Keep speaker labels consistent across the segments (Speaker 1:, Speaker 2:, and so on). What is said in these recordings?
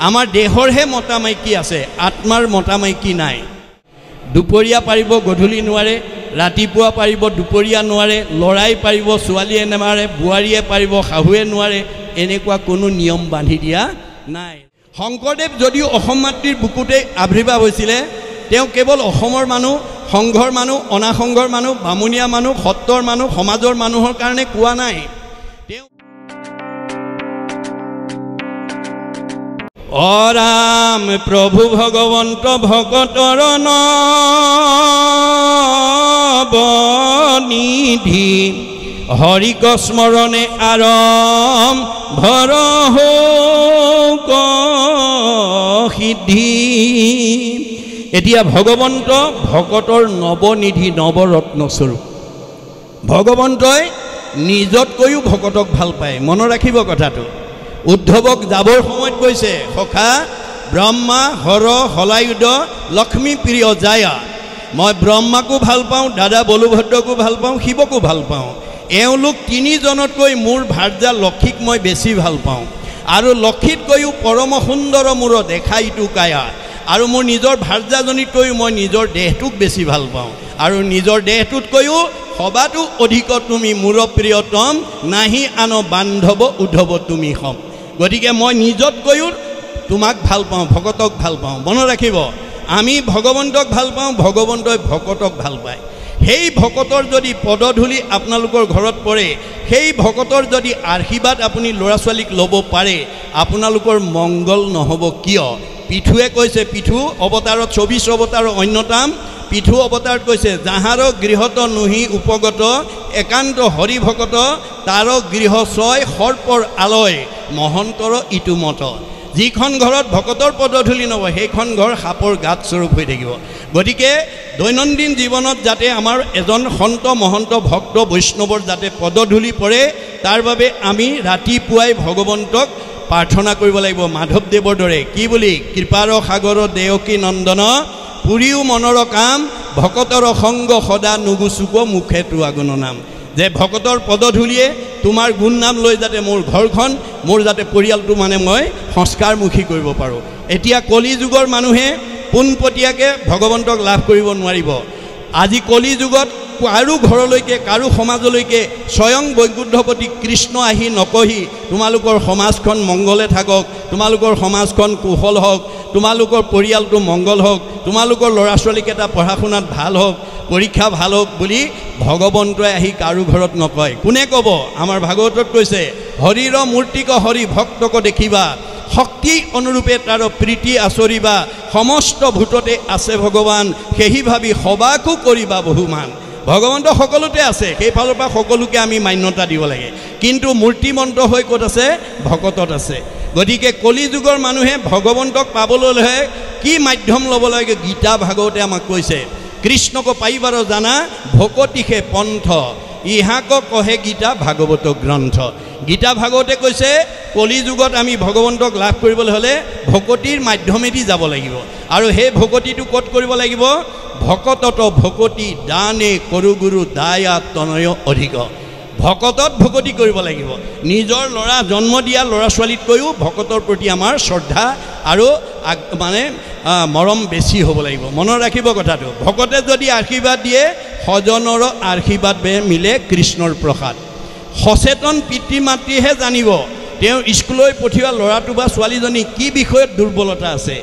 Speaker 1: আমাৰ দেহৰহে মতা মাইকী আছে, আত্মাৰ মতা মাইকী নাই। দুপৰীয়া পাৰিব, গধূলি নোৱাৰে, ৰাতিপুৱা পাৰিব, দুপৰীয়া নোৱাৰে, ল'ৰাই পাৰিব, ছোৱালীয়ে নোৱাৰে, বোৱাৰীয়ে পাৰিব, শাহুৱে নোৱাৰে, এনেকুৱা কোনো নিয়ম বান্ধি দিয়া নাই। শংকৰদেৱ যদিও অসম মাতৃৰ বুকুতেই আৱিৰ্ভাৱ হৈছিলে, তেওঁ কেৱল অসমৰ মানুহ, সংঘৰ মানুহ, অনাসংঘৰ মানুহ, বামুণীয়া মানুহ, সত্ৰৰ মানুহ, সমাজৰ মানুহৰ কাৰণে কোৱা নাই। তেওঁ অৰাম প্ৰভু ভগৱন্ত ভকতৰ নৱনিধি হৰিক স্মৰণে আৰম্ভৰ হৌক সিদ্ধি। এতিয়া ভগৱন্ত ভকতৰ নৱনিধি, নৱৰত্নস্বৰূপ। ভগৱন্তই নিজতকৈও ভকতক ভাল পায়, মনত ৰাখিব কথাটো। উদ্ধৱক যাবৰ সময়ত কৈছে, সখা ব্ৰহ্মা হৰ হলায়ুধ লক্ষ্মী প্ৰিয় জায়া। মই ব্ৰহ্মাকো ভাল পাওঁ, দাদা বলুভদ্ৰকো ভাল পাওঁ, শিৱকো ভাল পাওঁ। এওঁলোক তিনিজনতকৈ মোৰ ভাৰ্যা লক্ষীক মই বেছি ভাল পাওঁ। আৰু লক্ষীতকৈও পৰম সুন্দৰ মোৰ দেখা ইটো কায়া। আৰু মোৰ নিজৰ ভাৰ্যাজনীতকৈও মই নিজৰ দেহটোক বেছি ভাল পাওঁ। আৰু নিজৰ দেহটোতকৈও সবাতো অধিক তুমি মোৰ প্ৰিয়তম, নাহি আন বান্ধৱ উদ্ধৱ তুমি হম। গতিকে মই নিজতকৈও তোমাক ভাল পাওঁ, ভকতক ভাল পাওঁ। মনত ৰাখিব, আমি ভগৱন্তক ভাল পাওঁ, ভগৱন্তই ভকতক ভাল পায়। সেই ভকতৰ যদি পদধূলি আপোনালোকৰ ঘৰত পৰে, সেই ভকতৰ যদি আশীৰ্বাদ আপুনি ল'ৰা ছোৱালীক ল'ব পাৰে, আপোনালোকৰ মংগল নহ'ব কিয়? পিঠুৱে কৈছে, পিঠু অৱতাৰত 24 অৱতাৰৰ অন্যতম পিঠু অৱতাৰত কৈছে, যাহাৰ গৃহত নুহি উপগত একান্ত হৰি ভকত, তাৰ গৃহ ছয় সৰ্পৰ আলয় মহন্তৰ ইটো মত। যিখন ঘৰত ভকতৰ পদধূলি নব, সেইখন ঘৰ সাপৰ গাত স্বৰূপ হৈ থাকিব। গতিকে দৈনন্দিন জীৱনত যাতে আমাৰ এজন সন্ত মহন্ত ভক্ত বৈষ্ণৱৰ যাতে পদধূলি পৰে, তাৰ বাবে আমি ৰাতিপুৱাই ভগৱন্তক প্ৰাৰ্থনা কৰিব লাগিব মাধৱদেৱৰ দৰে। কি বুলি? কৃপাৰ সাগৰ দেৱকী নন্দন পুৰীও মনৰ কাম, ভকতৰ সংগ সদা নুগুচুক মুখে তোৱা গুণ নাম। যে ভকতৰ পদধূলিয়ে তোমাৰ গুণ নাম লৈ যাতে মোৰ ঘৰখন, মোৰ যাতে পৰিয়ালটো মানে মই সংস্কাৰমুখী কৰিব পাৰোঁ। এতিয়া কলি যুগৰ মানুহে পোনপটীয়াকৈ ভগৱন্তক লাভ কৰিব নোৱাৰিব। আজি কলি যুগত কাৰো ঘৰলৈকে, কাৰো সমাজলৈকে স্বয়ং বৈকুণ্ঠপতি কৃষ্ণ আহি নকহি তোমালোকৰ সমাজখন মংগলে থাকক, তোমালোকৰ সমাজখন কুশল হওক, তোমালোকৰ পৰিয়ালটো মংগল হওক, তোমালোকৰ ল'ৰা ছোৱালীকেইটা পঢ়া শুনাত ভাল হওক, পৰীক্ষা ভাল হওক বুলি ভগৱন্তই আহি কাৰো ঘৰত নকয়। কোনে ক'ব? আমাৰ ভাগৱতত কৈছে, হৰিৰ মূৰ্তিক হৰি ভক্তক দেখিবা, শক্তি অনুৰূপে তাৰ প্ৰীতি আচৰিবা, সমস্ত ভূততে আছে ভগৱান, সেহি ভাবি সবাকো কৰিবা বহুমান। ভগৱন্ত সকলোতে আছে, সেইফালৰ পৰা সকলোকে আমি মান্যতা দিব লাগে। কিন্তু মূৰ্তিমন্ত হৈ ক'ত আছে? ভকতত আছে। গতিকে কলি যুগৰ মানুহে ভগৱন্তক পাবলৈ কি মাধ্যম ল'ব লাগে? গীতা ভাগৱতে আমাক কৈছে, কৃষ্ণক পাইবাৰ জানা ভকতিহে পন্থ, ইহাক কহে গীতা ভাগৱত গ্ৰন্থ। গীতা ভাগৱতে কৈছে, কলি যুগত আমি ভগৱন্তক লাভ কৰিবলৈ হ'লে ভকতিৰ মাধ্যমেদি যাব লাগিব। আৰু সেই ভকতিটো ক'ত কৰিব লাগিব? ভকতত ভকতি দানে কৰু গুৰু দায়া তনয় অধিক। ভকতত ভকতি কৰিব লাগিব। নিজৰ ল'ৰা জন্ম দিয়া ল'ৰা ছোৱালীতকৈও ভকতৰ প্ৰতি আমাৰ শ্ৰদ্ধা আৰু মানে মৰম বেছি হ'ব লাগিব। মনত ৰাখিব কথাটো। ভকতে যদি আশীৰ্বাদ দিয়ে, সজনৰ আশীৰ্বাদ মিলে কৃষ্ণৰ প্ৰসাদ। সচেতন পিতৃ মাতৃহে জানিব তেওঁ স্কুললৈ পঠিওৱা ল'ৰাটো বা ছোৱালীজনী কি বিষয়ত দুৰ্বলতা আছে।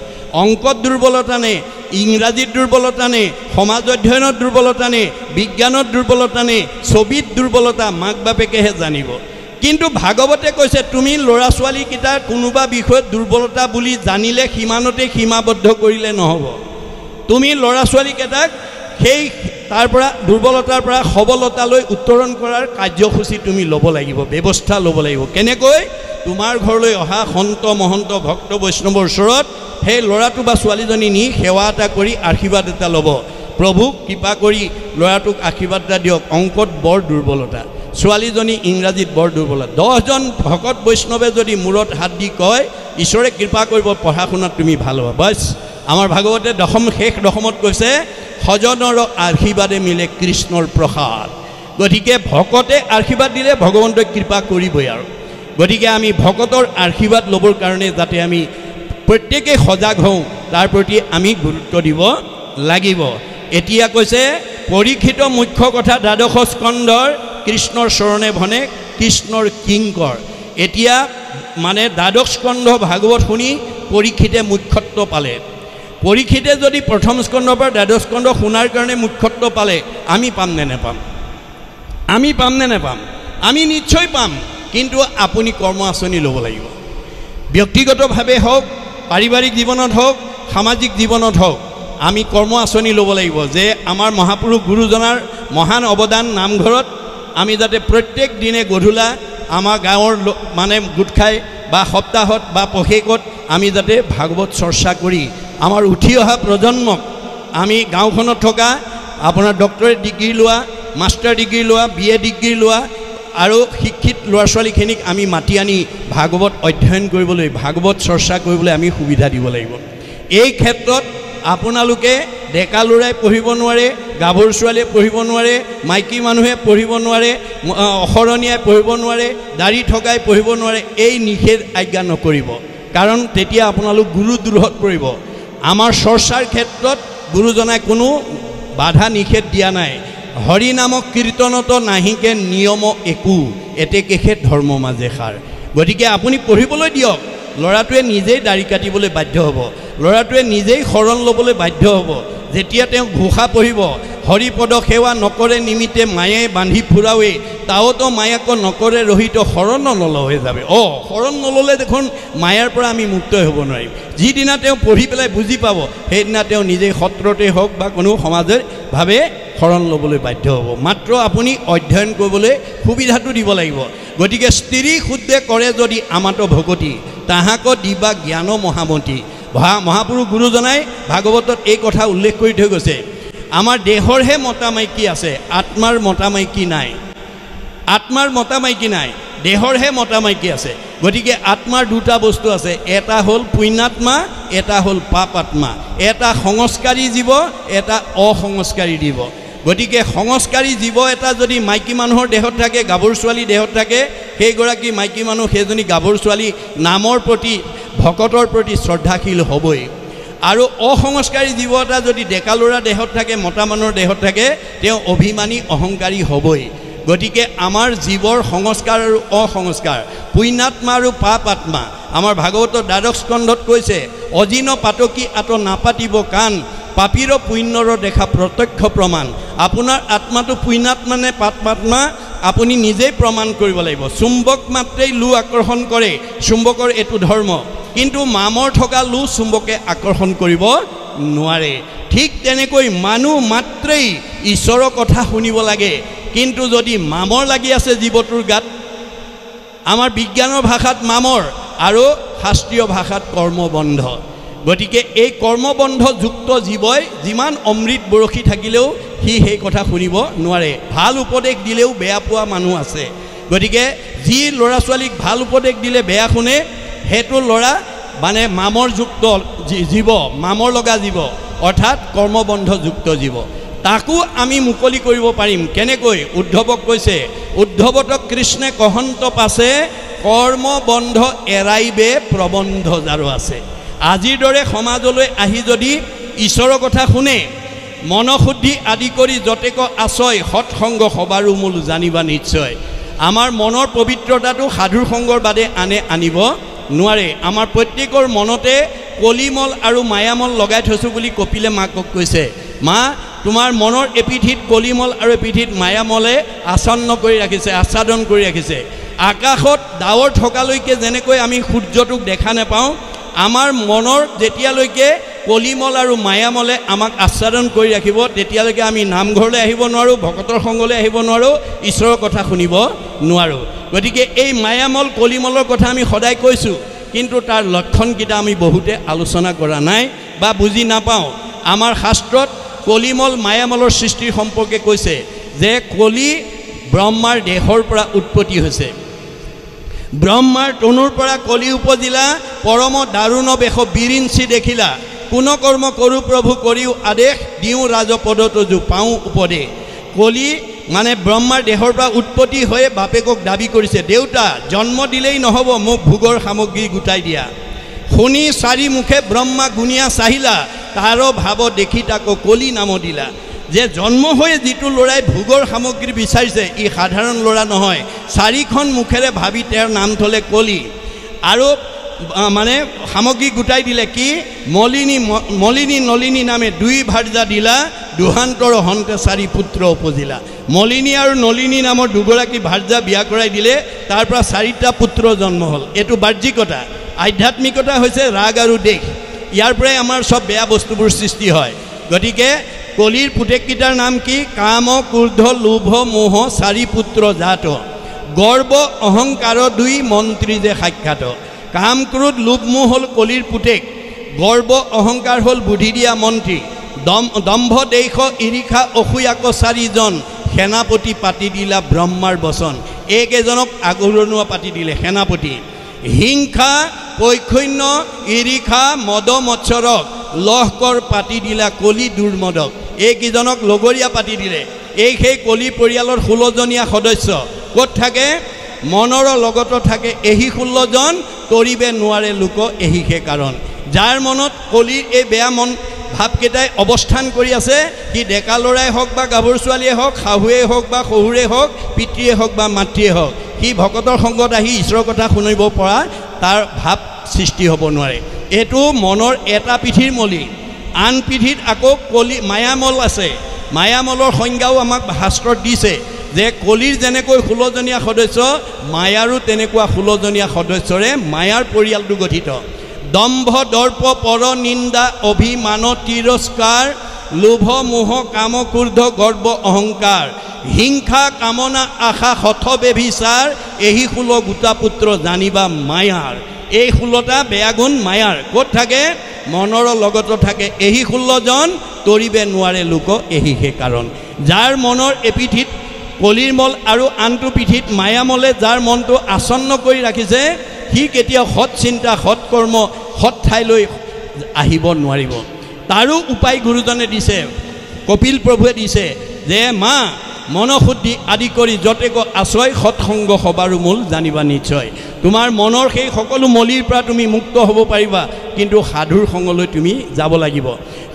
Speaker 1: অংকত দুৰ্বলতা নে, ইংৰাজীত দুৰ্বলতা নে, সমাজ অধ্যয়নত দুৰ্বলতা নে, বিজ্ঞানত দুৰ্বলতা নে, ছবিত দুৰ্বলতা, মাক বাপেকেহে জানিব। কিন্তু ভাগৱতে কৈছে, তুমি ল'ৰা ছোৱালীকেইটাৰ কোনোবা বিষয়ত দুৰ্বলতা বুলি জানিলে সীমানতে সীমাবদ্ধ কৰিলে নহ'ব। তুমি ল'ৰা ছোৱালীকেইটাক সেই তাৰ পৰা দুৰ্বলতাৰ পৰা সবলতালৈ উত্তৰণ কৰাৰ কাৰ্যসূচী তুমি ল'ব লাগিব, ব্যৱস্থা ল'ব লাগিব। কেনেকৈ? তোমাৰ ঘৰলৈ অহা সন্ত মহন্ত ভক্ত বৈষ্ণৱৰ ওচৰত সেই ল'ৰাটো বা ছোৱালীজনী নি সেৱা এটা কৰি আশীৰ্বাদ এটা ল'ব। প্ৰভুক কৃপা কৰি ল'ৰাটোক আশীৰ্বাদ এটা দিয়ক, অংকত বৰ দুৰ্বলতা, ছোৱালীজনী ইংৰাজীত বৰ দুৰ্বলতা। 10জন ভকত বৈষ্ণৱে যদি মূৰত হাত দি কয়, ঈশ্বৰে কৃপা কৰিব, পঢ়া শুনাত তুমি ভাল হ'ব। বাছ, আমাৰ ভাগৱতে শেষ দশমত কৈছে, সজনৰ আশীৰ্বাদে মিলে কৃষ্ণৰ প্ৰসাদ। গতিকে ভকতে আশীৰ্বাদ দিলে ভগৱন্তই কৃপা কৰিবই। আৰু গতিকে আমি ভকতৰ আশীৰ্বাদ ল'বৰ কাৰণে যাতে আমি প্ৰত্যেকেই সজাগ হওঁ, তাৰ প্ৰতি আমি গুৰুত্ব দিব লাগিব। এতিয়া কৈছে পৰীক্ষিত মুখ্য কথা দ্বাদশ স্কন্ধৰ কৃষ্ণৰ চৰণে ভনে কৃষ্ণৰ কিংকৰ। এতিয়া মানে দ্বাদশ স্কন্ধ ভাগৱত শুনি পৰীক্ষিতে মুখ্যত্ব পালে। পৰীক্ষিতে যদি প্ৰথম স্কন্ধৰ পৰা দ্বাদশ স্কন্ধ শুনাৰ কাৰণে মুখ্যত্ব পালে, আমি পাম নে নেপাম? আমি পাম নে নেপাম? আমি নিশ্চয় পাম, কিন্তু আপুনি কৰ্ম আঁচনি ল'ব লাগিব। ব্যক্তিগতভাৱে হওক, পাৰিবাৰিক জীৱনত হওক, সামাজিক জীৱনত হওক, আমি কৰ্ম আঁচনি ল'ব লাগিব যে আমাৰ মহাপুৰুষ গুৰুজনাৰ মহান অৱদান নামঘৰত আমি যাতে প্ৰত্যেক দিনে গধূলা আমাৰ গাঁৱৰ মানে গোট খাই বা সপ্তাহত বা পষেকত আমি যাতে ভাগৱত চৰ্চা কৰি আমাৰ উঠি অহা প্ৰজন্মক আমি গাঁওখনত থকা আপোনাৰ ডক্টৰেট ডিগ্ৰী লোৱা, মাষ্টাৰ ডিগ্ৰী লোৱা, BA ডিগ্ৰী লোৱা আৰু শিক্ষিত ল'ৰা ছোৱালীখিনিক আমি মাতি আনি ভাগৱত অধ্যয়ন কৰিবলৈ, ভাগৱত চৰ্চা কৰিবলৈ আমি সুবিধা দিব লাগিব। এই ক্ষেত্ৰত আপোনালোকে ডেকা ল'ৰাই পঢ়িব নোৱাৰে, গাভৰু ছোৱালীয়ে পঢ়িব নোৱাৰে, মাইকী মানুহে পঢ়িব নোৱাৰে, অসৰণীয়াই পঢ়িব নোৱাৰে, দাড়ি থকাই পঢ়িব নোৱাৰে, এই নিষেধ আজ্ঞা নকৰিব। কাৰণ তেতিয়া আপোনালোক গুৰুদ্ৰোহত পৰিব। আমাৰ চৰ্চাৰ ক্ষেত্ৰত গুৰুজনাই কোনো বাধা নিষেধ দিয়া নাই। হৰি নামক কীৰ্তনত নাহিকে নিয়ম একো, এতেকেহে ধৰ্ম মাজে সাৰ। গতিকে আপুনি পঢ়িবলৈ দিয়ক। ল'ৰাটোৱে নিজেই দাড়ি কাটিবলৈ বাধ্য হ'ব, ল'ৰাটোৱে নিজেই শৰণ ল'বলৈ বাধ্য হ'ব। যেতিয়া তেওঁ ঘোষা পঢ়িব, হৰিপদ সেৱা নকৰে নিমিতে মায়ে বান্ধি ফুৰাৱেই, তাওতো মায়াক নকৰে ৰহিত শৰণ নলহে যাবে। শৰণ নল'লে দেখোন মায়াৰ পৰা আমি মুক্ত হ'ব নোৱাৰিম। যিদিনা তেওঁ পঢ়ি পেলাই বুজি পাব, সেইদিনা তেওঁ নিজেই সত্ৰতে হওক বা কোনো সমাজভাৱে শৰণ ল'বলৈ বাধ্য হ'ব। মাত্ৰ আপুনি অধ্যয়ন কৰিবলৈ সুবিধাটো দিব লাগিব। গতিকে স্ত্ৰী শুদ্ধে কৰে যদি আমাত ভকতি, তাহাক দিবা জ্ঞান মহামতী। মহাপুৰুষ গুৰুজনাই ভাগৱতত এই কথা উল্লেখ কৰি থৈ গৈছে, আমাৰ দেহৰহে মতা মাইকী আছে, আত্মাৰ মতা মাইকী নাই। আত্মাৰ মতা মাইকী নাই, দেহৰহে মতা মাইকী আছে। গতিকে আত্মাৰ দুটা বস্তু আছে, এটা হ'ল পুণ্যাত্মা, এটা হ'ল পাপ আত্মা। এটা সংস্কাৰী জীৱ, এটা অসংস্কাৰী জীৱ। গতিকে সংস্কাৰী জীৱ এটা যদি মাইকী মানুহৰ দেহত থাকে, গাভৰু ছোৱালী দেহত থাকে, সেইগৰাকী মাইকী মানুহ সেইজনী গাভৰু ছোৱালী নামৰ প্ৰতি, ভকতৰ প্ৰতি শ্ৰদ্ধাশীল হ'বই। আৰু অসংস্কাৰী জীৱ এটা যদি ডেকা ল'ৰা দেহত থাকে, মতা মানুহৰ দেহত থাকে, তেওঁ অভিমানী অহংকাৰী হ'বই। গতিকে আমাৰ জীৱৰ সংস্কাৰ আৰু অসংস্কাৰ, পুণ্যাত্মা আৰু পাপ আত্মা, আমাৰ ভাগৱতৰ দ্বাদশ স্কন্ধত কৈছে, অজিন পাতকী আত নাপাতিব কাণ, পাপীৰ পুণ্যৰ দেখা প্ৰত্যক্ষ প্ৰমাণ। আপোনাৰ আত্মাটো পুণ্যাত্মা নে পাপাত্মা আপুনি নিজেই প্ৰমাণ কৰিব লাগিব। চুম্বক মাত্ৰেই লো আকৰ্ষণ কৰে, চুম্বকৰ এইটো ধৰ্ম, কিন্তু মামৰ থকা লো চুম্বকে আকৰ্ষণ কৰিব নোৱাৰে। ঠিক তেনেকৈ মানুহ মাত্ৰেই ঈশ্বৰৰ কথা শুনিব লাগে, কিন্তু যদি মামৰ লাগি আছে জীৱটোৰ গাত, আমাৰ বিজ্ঞানৰ ভাষাত মামৰ আৰু শাস্ত্ৰীয় ভাষাত কৰ্মবন্ধ। গতিকে এই কৰ্মবন্ধযুক্ত জীৱই যিমান অমৃত বৰশী থাকিলেও সি সেই কথা শুনিব নোৱাৰে। ভাল উপদেশ দিলেও বেয়া পোৱা মানুহ আছে। গতিকে যি ল'ৰা ছোৱালীক ভাল উপদেশ দিলে বেয়া শুনে, সেইটো ল'ৰা মানে মামৰযুক্ত জীৱ, মামৰ লগা জীৱ, অৰ্থাৎ কৰ্মবন্ধযুক্ত জীৱ। তাকো আমি মুকলি কৰিব পাৰিম কেনেকৈ? উদ্ধৱক কৈছে, উদ্ধৱতক কৃষ্ণে কহন্ত পাছে, কৰ্মবন্ধ এৰাইবে প্ৰবন্ধ যাৰো আছে। আজিৰ দৰে সমাজলৈ আহি যদি ঈশ্বৰৰ কথা শুনে, মনশুদ্ধি আদি কৰি যতেক আচয়, সৎসংগ সবাৰো মূল জানিবা নিশ্চয়। আমাৰ মনৰ পবিত্ৰতাটো সাধুৰ সংগৰ বাদে আনে আনিব নোৱাৰে। আমাৰ প্ৰত্যেকৰ মনতে কলিমল আৰু মায়ামল লগাই থৈছোঁ বুলি কপিলে মাকক কৈছে, মা তোমাৰ মনৰ এপিঠিত কলিমল আৰু এপিঠিত মায়ামলে আচ্ছন্ন কৰি ৰাখিছে, আচ্ছাদন কৰি ৰাখিছে। আকাশত ডাৱৰ থকালৈকে যেনেকৈ আমি সূৰ্যটোক দেখা নাপাওঁ, আমাৰ মনৰ যেতিয়ালৈকে কলিমল আৰু মায়ামলে আমাক আচ্ছাদন কৰি ৰাখিব, তেতিয়ালৈকে আমি নামঘৰলৈ আহিব নোৱাৰোঁ, ভকতৰ সংগলৈ আহিব নোৱাৰোঁ, ঈশ্বৰৰ কথা শুনিব নোৱাৰোঁ। গতিকে এই মায়ামল কলিমলৰ কথা আমি সদায় কৈছোঁ, কিন্তু তাৰ লক্ষণকেইটা আমি বহুতে আলোচনা কৰা নাই বা বুজি নাপাওঁ। আমাৰ শাস্ত্ৰত কলিমল মায়ামলৰ সৃষ্টিৰ সম্পৰ্কে কৈছে যে কলি ব্ৰহ্মাৰ দেহৰ পৰা উৎপত্তি হৈছে। ব্ৰহ্মাৰ তনুৰ পৰা কলি উপজিলা, পৰম দাৰুণ বেশ বিৰিঞ্চি দেখিলা, কোন কৰ্ম কৰোঁ প্ৰভু কৰিও আদেশ, দিওঁ ৰাজপদত যো পাওঁ উপদেশ। কলি মানে ব্ৰহ্মাৰ দেহৰ পৰা উৎপত্তি হৈয়ে বাপেকক দাবী কৰিছে, দেউতা জন্ম দিলেই নহ'ব, মোক ভোগৰ সামগ্ৰী গোটাই দিয়া। শুনি চাৰি মুখে ব্ৰহ্মা গুণিয়া চাহিলা তাৰো ভাৱ দেখি তাকো কলি নাম দিলা যে জন্ম হৈ যিটো ল'ৰাই ভোগৰ সামগ্ৰী বিচাৰিছে ই সাধাৰণ ল'ৰা নহয় চাৰিখন মুখেৰে ভাবি তেওঁৰ নাম থলে কলি আৰু মানে সামগ্ৰী গোটাই দিলে কি মলিনী নলিনী নামে দুই ভাৰ্যা দিলা দুহান্তৰ হন্তে চাৰি পুত্ৰ উপজিলা মলিনী আৰু নলিনী নামৰ দুগৰাকী ভাৰ্যা বিয়া কৰাই দিলে তাৰ পৰা চাৰিটা পুত্ৰ জন্ম হ'ল এইটো বাহ্যিকতা আধ্যাত্মিকতা হৈছে ৰাগ আৰু দেশ ইয়াৰ পৰাই আমাৰ সব বেয়া বস্তুবোৰ সৃষ্টি হয় গতিকে কলিৰ পুতেককেইটাৰ নাম কি কাম ক্ৰোধ লোভ মোহ চাৰি পুত্ৰ জাত গৰ্ব অহংকাৰ দুই মন্ত্ৰী যে সাক্ষাৎ কাম ক্ৰোধ লোভ মোহ হ'ল কলিৰ পুতেক গৰ্ব অহংকাৰ হ'ল বুদ্ধি দিয়া মন্ত্ৰী দম্ভ দেশ ইৰিষা অসূয়াক চাৰিজন সেনাপতি পাতি দিলা ব্ৰহ্মাৰ বচন এইকেইজনক আগৰণুৱা পাতি দিলে সেনাপতি হিংসা পৈক্ষন্য ইৰিষা মদ মৎসৰক লহকৰ পাতি দিলা কলি দুৰ্মদক এইকেইজনক লগৰীয়া পাতি দিলে এই সেই কলি পৰিয়ালৰ 16জনীয়া সদস্য ক'ত থাকে মনৰ লগত থাকে এহি 16জন তৰিবে নোৱাৰে লোক এহি সেই কাৰণ যাৰ মনত কলিৰ এই বেয়া মন ভাৱকেইটাই অৱস্থান কৰি আছে কি ডেকা ল'ৰাই হওক বা গাভৰু ছোৱালীয়ে হওক শাহুৱে হওক বা শহুৰে হওক পিতৃয়ে হওক বা মাতৃয়ে হওক সি ভকতৰ সংগত আহি ঈশ্বৰৰ কথা শুনিব পৰা তাৰ ভাৱ সৃষ্টি হ'ব নোৱাৰে এইটো মনৰ এটা পিঠিৰ মলি আন পিঠিত আকৌ কলি মায়ামল আছে মায়ামলৰ সংজ্ঞাও আমাক শাস্ত্ৰত দিছে যে কলিৰ যেনেকৈ 16জনীয়া সদস্য মায়াৰো তেনেকুৱা 16জনীয়া সদস্যৰে মায়াৰ পৰিয়ালটো গঠিত দম্ভ দৰ্প পৰ নিন্দা অভিমান তিৰস্কাৰ লোভ মোহ কাম ক্ৰোধ গৰ্ব অহংকাৰ হিংসা কামনা আশা হঠ বেভিচাৰ এহি 16 গোটা পুত্ৰ জানিবা মায়াৰ এই 16টা বেয়া গুণ মায়াৰ ক'ত থাকে মনৰ লগত থাকে এহি 16জন তৰিবে নোৱাৰে লোক এহি সেই কাৰণ যাৰ মনৰ এপিঠিত কলিৰ মল আৰু আনটো পিঠিত মায়ামলে যাৰ মনটো আসন্ন কৰি ৰাখিছে সি কেতিয়াও সৎ চিন্তা সৎ কৰ্ম সৎ ঠাইলৈ আহিব নোৱাৰিব তাৰো উপায় গুৰুজনে দিছে কপিল প্ৰভুৱে দিছে যে মা মনশুদ্ধি আদি কৰি যতেক আশ্ৰয় সৎসংগ সবাৰো মূল জানিবা নিশ্চয় তোমাৰ মনৰ সেই সকলো মলিৰ পৰা তুমি মুক্ত হ'ব পাৰিবা কিন্তু সাধুৰ সংগলৈ তুমি যাব লাগিব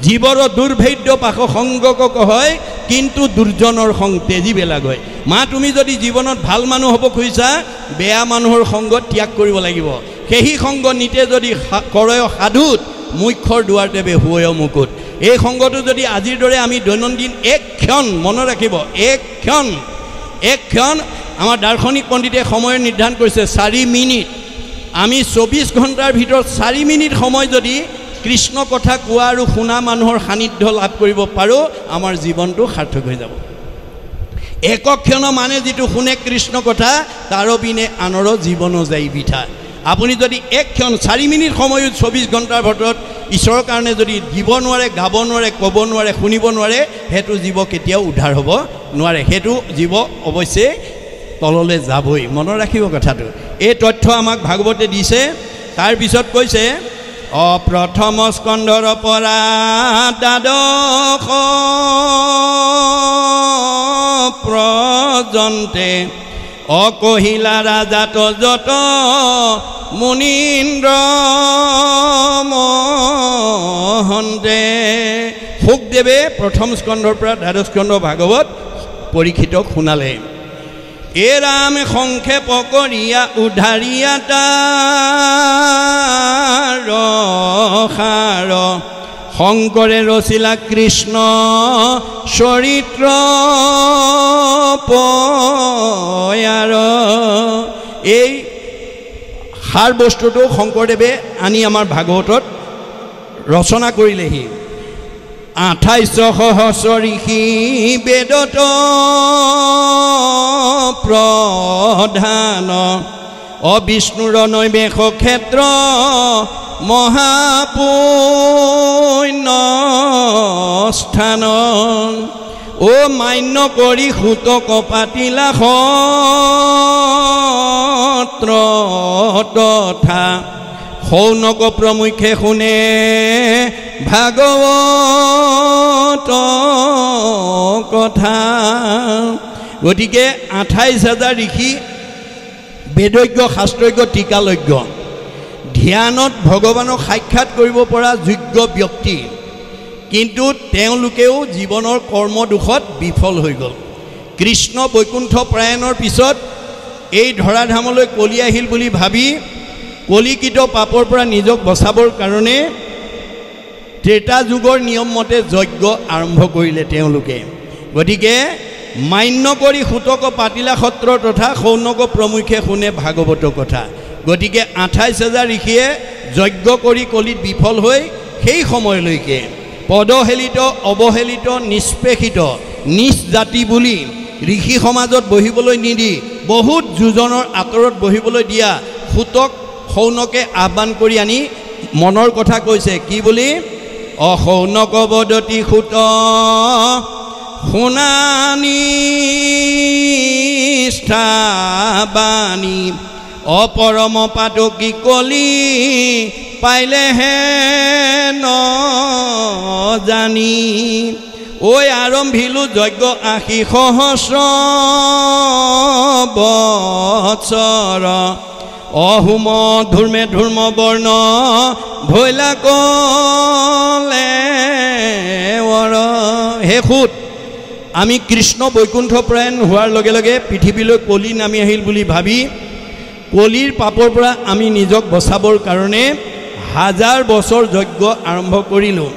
Speaker 1: জীৱৰ দুৰ্ভেদ্য পাশ সংগক হয় কিন্তু দুৰ্জনৰ সং তেজি বেলাগৈ মা তুমি যদি জীৱনত ভাল মানুহ হ'ব খুজিছা বেয়া মানুহৰ সংগ ত্যাগ কৰিব লাগিব সেই সংগ নিতে যদি কৰয় সাধুত মুখ্যৰ দুৱাৰ দেৱে হুৱয় মুকুট এই সংগটো যদি আজিৰ দৰে আমি দৈনন্দিন এক ক্ষণ মনত ৰাখিব এক ক্ষণ আমাৰ দাৰ্শনিক পণ্ডিতে সময় নিৰ্ধাৰণ কৰিছে 4 মিনিট আমি 24 ঘণ্টাৰ ভিতৰত 4 মিনিট সময় যদি কৃষ্ণ কথা কোৱা আৰু শুনা মানুহৰ সান্নিধ্য লাভ কৰিব পাৰোঁ আমাৰ জীৱনটো সাৰ্থক হৈ যাব একক ক্ষণ মানে যিটো শুনে কৃষ্ণ কথা তাৰ বিনে আনৰ জীৱনো যায় বিঠা আপুনি যদি এক ক্ষণ 4 মিনিট সময়ত 24 ঘণ্টাৰ ভিতৰত ঈশ্বৰৰ কাৰণে যদি দিব নোৱাৰে গাব নোৱাৰে ক'ব নোৱাৰে শুনিব নোৱাৰে হেতু জীৱ কেতিয়াও উদ্ধাৰ হ'ব নোৱাৰে হেতু জীৱ অৱশ্যে তললৈ যাবই মনত ৰাখিব কথাটো এই তথ্য আমাক ভাগৱতে দিছে তাৰ পিছত কৈছে প্ৰথম স্কন্ধৰ পৰা দ্বাদশ পৰ্যন্তে অকহিলা ৰাজাত যত মুনীন্দ্ৰ মহন্তে শুকদেৱে প্ৰথম স্কন্ধৰ পৰা দ্বাদশ স্কন্ধ ভাগৱত পৰীক্ষিতক শুনালে এ ৰাম সংক্ষেপ কৰিয়া উদ্ধাৰিয়া তাৰ সাৰ শংকৰে ৰচিলা কৃষ্ণ চৰিত্ৰ পয়াৰ এই সাৰ বস্তুটো শংকৰদেৱে আনি আমাৰ ভাগৱতত ৰচনা কৰিলেহি 28 সহস্ৰ ঋষি বেদত প্ৰধান অবিষ্ণুৰ নৈবেশ ক্ষেত্ৰ মহাপুণ্য স্থান ও মান্য কৰি সুতক পাতিলা সত্ৰ তথা সৌনক প্ৰমুখে শুনে ভাগৱত কথা গতিকে 28,000 ঋষি বেদজ্ঞ শাস্ত্ৰজ্ঞ টিকালজ্ঞ ধ্যানত ভগৱানক সাক্ষাৎ কৰিব পৰা যোগ্য ব্যক্তি, কিন্তু তেওঁলোকেও জীৱনৰ কৰ্মদোষত বিফল হৈ গ'ল। কৃষ্ণ বৈকুণ্ঠ প্ৰয়াণৰ পিছত এই ধৰাধামলৈ কলি আহিল বুলি ভাবি কলিকিত পাপৰ পৰা নিজক বচাবৰ কাৰণে ত্ৰেতা যুগৰ নিয়ম মতে যজ্ঞ আৰম্ভ কৰিলে তেওঁলোকে। গতিকে মান্য কৰি সুতক পাতিলা সত্ৰ তথা সৌনক প্ৰমুখে শুনে ভাগৱত কথা। গতিকে 28,000 ঋষিয়ে যজ্ঞ কৰি কলিত বিফল হৈ সেই সময়লৈকে পদহেলিত অৱহেলিত নিষ্পেষিত নিজ জাতি বুলি ঋষি সমাজত বহিবলৈ নিদি বহুত যোজনৰ আঁতৰত বহিবলৈ দিয়া সুতক সৌনকে আহ্বান কৰি আনি মনৰ কথা কৈছে কি বুলি, অসৌনক বদতি সুত শুনানি স্থাবানী অপৰম পাতকী কলি পাইলেহে ন জানি। ঐ আৰম্ভিলো যজ্ঞ 80 সহস্ৰ বৎসৰ অহুম ধূৰ্মে ধূৰ্ম বৰ্ণ ভৈলা কলে ৱৰ। হে সুত, আমি কৃষ্ণ বৈকুণ্ঠ প্ৰয়াণ হোৱাৰ লগে লগে পৃথিৱীলৈ কলি নামি আহিল বুলি ভাবি কলিৰ পাপৰ পৰা আমি নিজক বচাবৰ কাৰণে 1000 বছৰ যজ্ঞ আৰম্ভ কৰিলোঁ